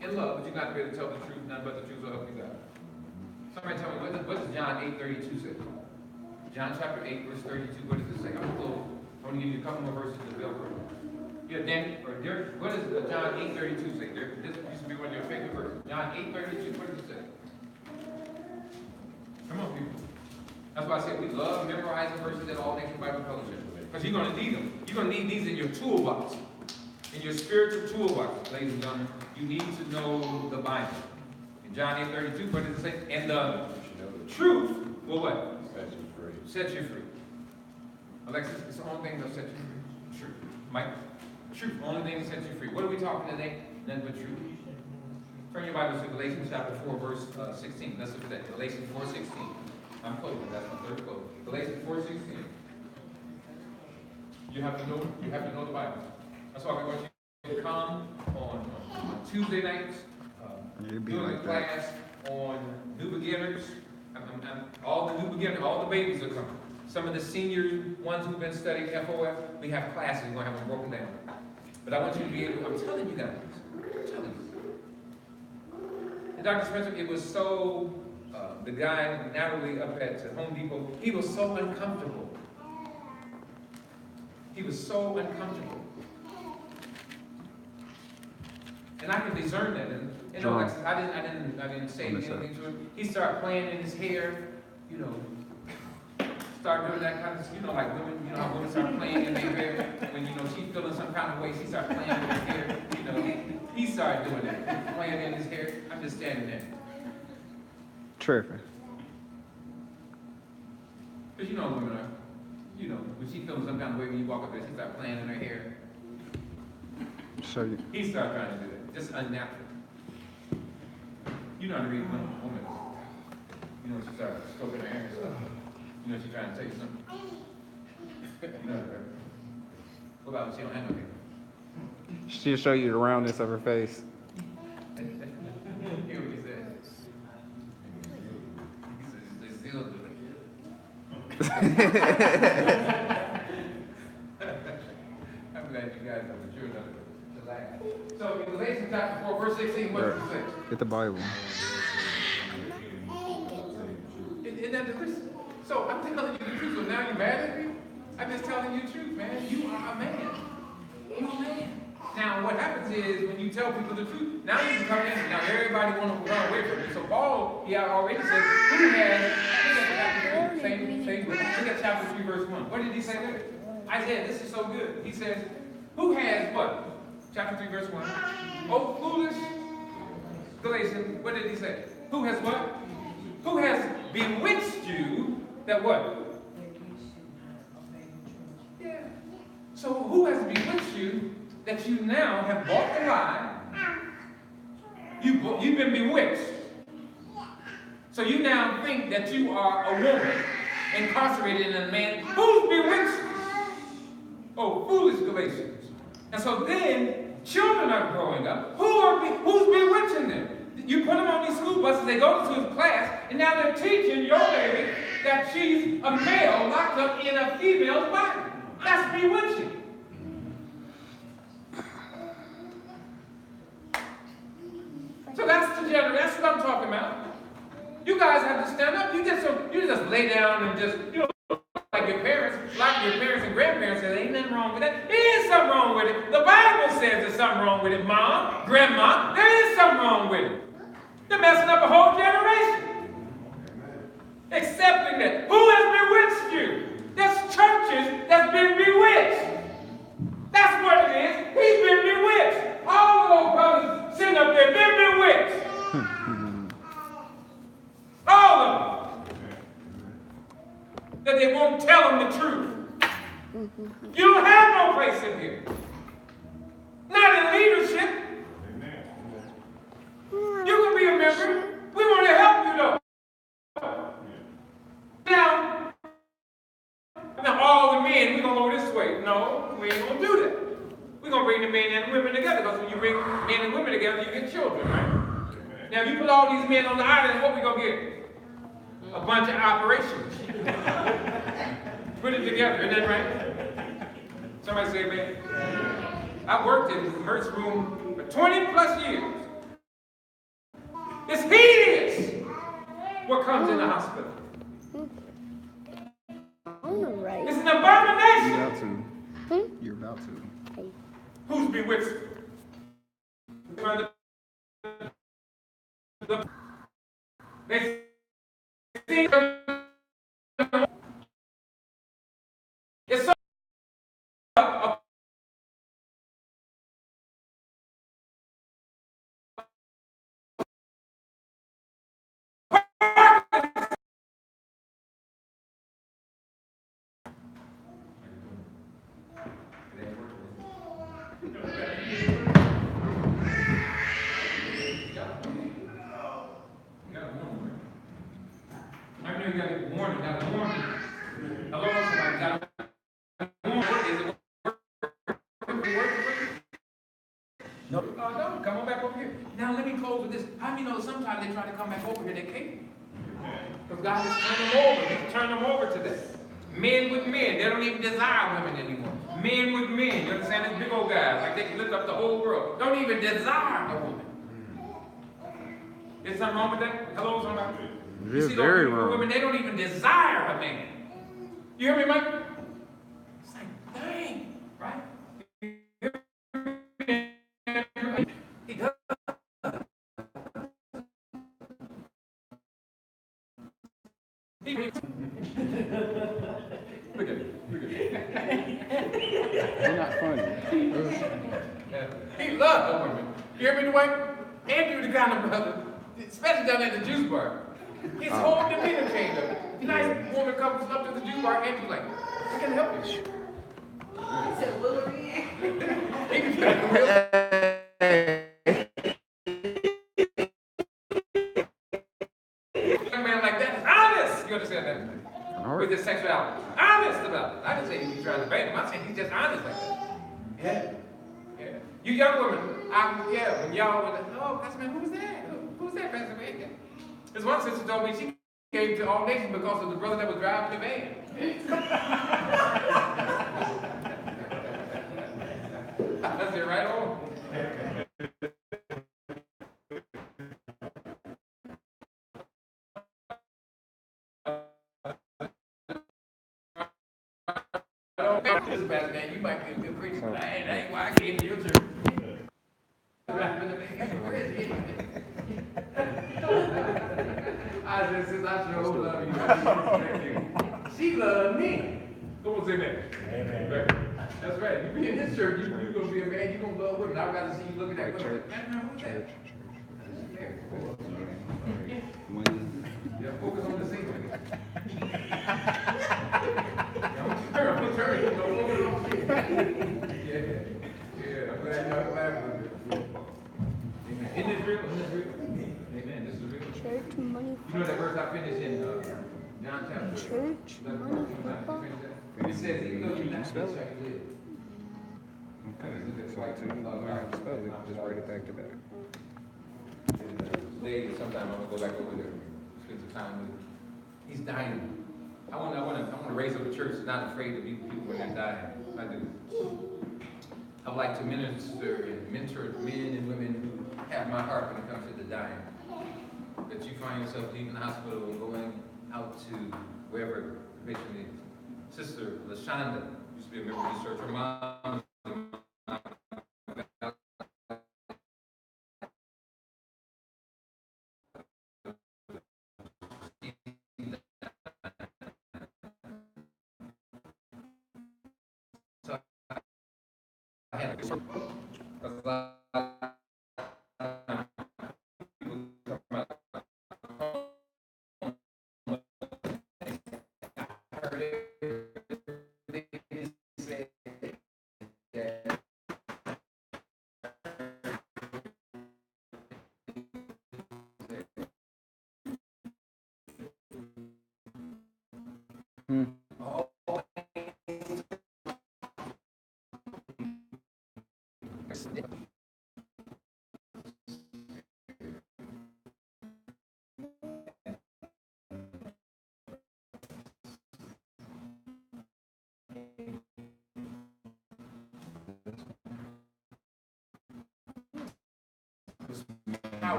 but you got to be able to tell the truth, none but the truth will help you God. Somebody tell me, what does John 8:32 say? John chapter 8, verse 32, what does it say? I'm going to give you a couple more verses to build for. Yeah, Danny, or Derek, what does John 8:32 say? Derek, this used to be one of your favorite verses. John 8:32, what does it say? Come on, people. That's why I said we love memorizing verses at All Nation Bible Fellowship. Because you're going to need them. You're going to need these in your toolbox. In your spiritual toolbox, ladies and gentlemen. You need to know the Bible. In John 8:32, what does it say? And the truth will what? Set you free. Set you free. Alexis, it's the only thing that'll set you free. Truth. Mike? Truth. Only thing that sets you free. What are we talking today? Nothing but truth. Turn your Bibles to Galatians chapter 4, verse 16. Let's look at that. Galatians 4:16. I'm closing. That's my third quote. Galatians 4:16. You have to know the Bible. That's why we want you to come on Tuesday nights, doing like the class on new beginners. All the new beginners, all the babies are coming. Some of the senior ones who've been studying FOF, we have classes. We're going to have them broken down. But I want you to be able, I'm telling you guys. I'm telling you. And Dr. Spencer, it was so, the guy, Natalie, up at Home Depot, he was so uncomfortable. He was so uncomfortable. And I could discern that. And Alexis, I didn't say anything to him. He started playing in his hair, start doing that kind of, like women, how women start playing in their hair. When, she's feeling some kind of way, she starts playing in her hair, He started doing that, playing in his hair. I'm just standing there. Tripping. Because women are, when she feels some kind of way when you walk up there, she starts playing in her hair. So you. He started trying to do that. Just unnatural. You know how to read women. She started stroking her hair and stuff. She's trying to tell you something. What about when she don't have no hair? She'll show you the roundness of her face. Hear what he said. He said, they still do it. I'm glad you guys are mature enough to laugh. So in Galatians chapter 4, verse 16, what does it say? Get the Bible. Isn't that the truth? So I'm telling you the truth, so now you're mad at me? I'm just telling you the truth, man. You are a man. You're a man. Now what happens is when you tell people the truth, now you can come in, now everybody want to run away from you. So Paul, he already said, who has, look at chapter 3, verse 1. What did he say there? Isaiah, this is so good. He says, who has what? Chapter 3, verse 1. Oh, foolish Galatians, what did he say? Who has what? Who has bewitched you that what? Yeah. So who has bewitched you that you now have bought the lie? You've been bewitched. So you now think that you are a woman incarcerated in a man. Who's bewitched you? Oh, foolish Galatians. And so then children are growing up. Who's bewitching them? You put them on these school buses, they go to class, and now they're teaching your baby that she's a male locked up in a female's body. That's bewitching. So that's what I'm talking about. You guys have to stand up. You just lay down and just, like your parents and grandparents said, ain't nothing wrong with that. There is something wrong with it. The Bible says there's something wrong with it, Mom, Grandma. There is something wrong with it. They're messing up a whole generation. Accepting that. Who has bewitched you? There's churches that's been bewitched. That's what it is. He's been bewitched. All of those brothers sitting up there been bewitched. All of them. That they won't tell them the truth. You don't have no place in here. Not in leadership. You can be a member. We want to help you though. Now all the men, we're going to go this way. No, we ain't going to do that. We're going to bring the men and women together, because when you bring men and women together, you get children, right? Now if you put all these men on the island, what we going to get? A bunch of operations. Put it together, isn't that right? Somebody say amen. I worked in the emergency room for 20 plus years. It's hideous what comes in the hospital. It's an abomination. You're about to. You're about to. Who's bewitched? They see it's so you got a warning, got a warning. Hello, somebody got a warning. Is it working? No. No, come on back over here. Now let me close with this. How many know sometimes they try to come back over here, they can't? Because God has turned them over. He's turned them over to this. Men with men. They don't even desire women anymore. Men with men. You understand? These big old guys, like they can lift up the whole world. Don't even desire a woman. Is something wrong with that? Hello, somebody? It You is see very those wrong. women, they don't even desire a man. You hear me, Mike? It's like, dang, right? He does. Look at it. You're not funny. He loves the women. You hear me, Dwight? Andrew, the kind of brother, especially down at the juice bar. His whole demeanor changed up. Nice woman comes up to the juice bar, Andrew's like, I can help you. He said, Willoughby. He can tell you real. A man like that is honest. You understand that? With his sexuality. Honest about it. I didn't say he was trying to bang him. I said he's just honest like that. Yeah. Yeah. You young women, when y'all were like, oh, Pastor Man, who was that? Who was that, Pastor Man? This one sister told me she came to All Nations because of the brother that was driving the van. That's it, right on. This bad man, you might be a good preacher, but that ain't why I came to your church. I said, since I sure love you, she loved me. Come on, say that. Amen. That's right. You be in this church, you're gonna be a man, you're gonna love women. I'd rather see you looking at women. Man, who's that? Yeah, focus on the scenery. I'm gonna turn you, don't focus on the scenery. Yeah, I'm glad y'all laughing with it. Amen. Isn't this real? Isn't this real? Amen. This is real. Church money. You know that verse I finished in John chapter. Church money football. It says, even though you're not Spell shall it. you live. Okay, so to learn how to spell it, just write it back to back. Later, sometime I'm gonna go back over there, spend some time with him. He's dying. I wanna raise up a church that's not afraid to be people when they're dying. I do. I would like to minister and mentor men and women who have my heart when it comes to the dying. That you find yourself leaving the hospital and going out to wherever the patient is. Sister LaShonda used to be a member of this church. Her mom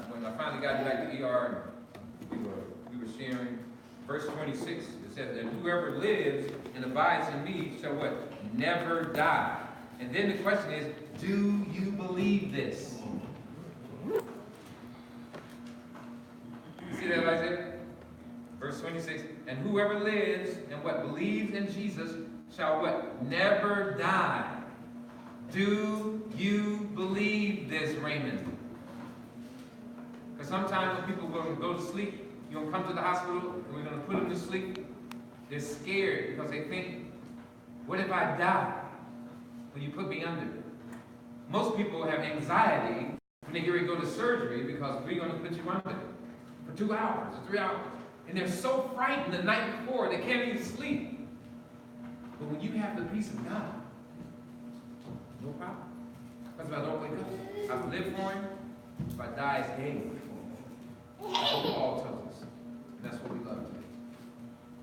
when I finally got back to ER, and we were sharing verse 26. It says that whoever lives and abides in me shall what? Never die. And then the question is, do you believe this? You see that, Isaiah? Verse 26. And whoever lives and what believes in Jesus shall what? Never die. Do you believe this, Raymond? Because sometimes when people go to sleep, you're going to come to the hospital and we're going to put them to sleep. They're scared because they think, what if I die when you put me under? Most people have anxiety when they get ready to go to surgery because we're going to put you under for 2 hours or 3 hours. And they're so frightened the night before, they can't even sleep. But when you have the peace of God, no problem. That's why I don't wake up. I live for him. If I die, it's gain for him. That's what Paul tells us. And that's what we love today.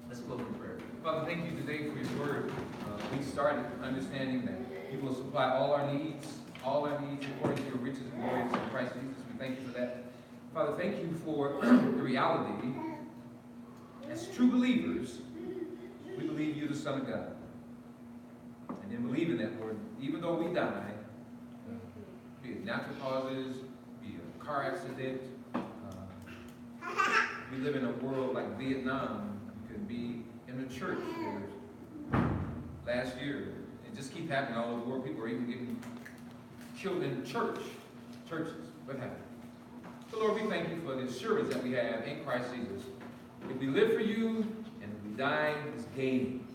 Let's close in prayer. Father, thank you today for your word. We started understanding that you will supply all our needs according to your riches and glory in Christ Jesus. We thank you for that. Father, thank you for the reality. As true believers, we believe you're the Son of God. And in believing that, Lord, even though we die, be it natural causes, be it a car accident, we live in a world like Vietnam. You could be in the church. Last year, it just keeps happening all over the world. People are even getting killed in churches. What happened? So Lord, we thank you for the assurance that we have in Christ Jesus. If we live for you and if we die, it's gain.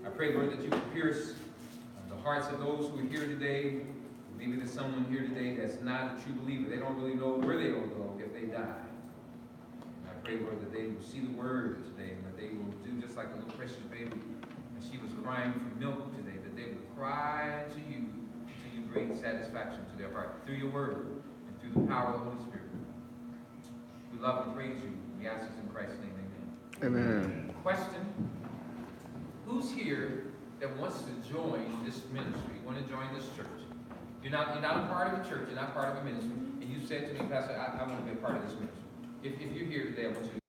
I pray, Lord, that you would pierce the hearts of those who are here today. Maybe there's someone here today that's not a true believer. They don't really know where they will go if they die. And I pray, Lord, that they will see the word today and that they will do just like the little precious baby. And she was crying for milk today, that they will cry to you until you bring satisfaction to their heart through your word and through the power of the Holy Spirit. We love and praise you. We ask this in Christ's name, amen. Amen. Question: who's here that wants to join this ministry, want to join this church? You're not a part of a church, you're not part of a ministry, and you said to me, Pastor, I want to be a part of this ministry. If you're here today, I want you to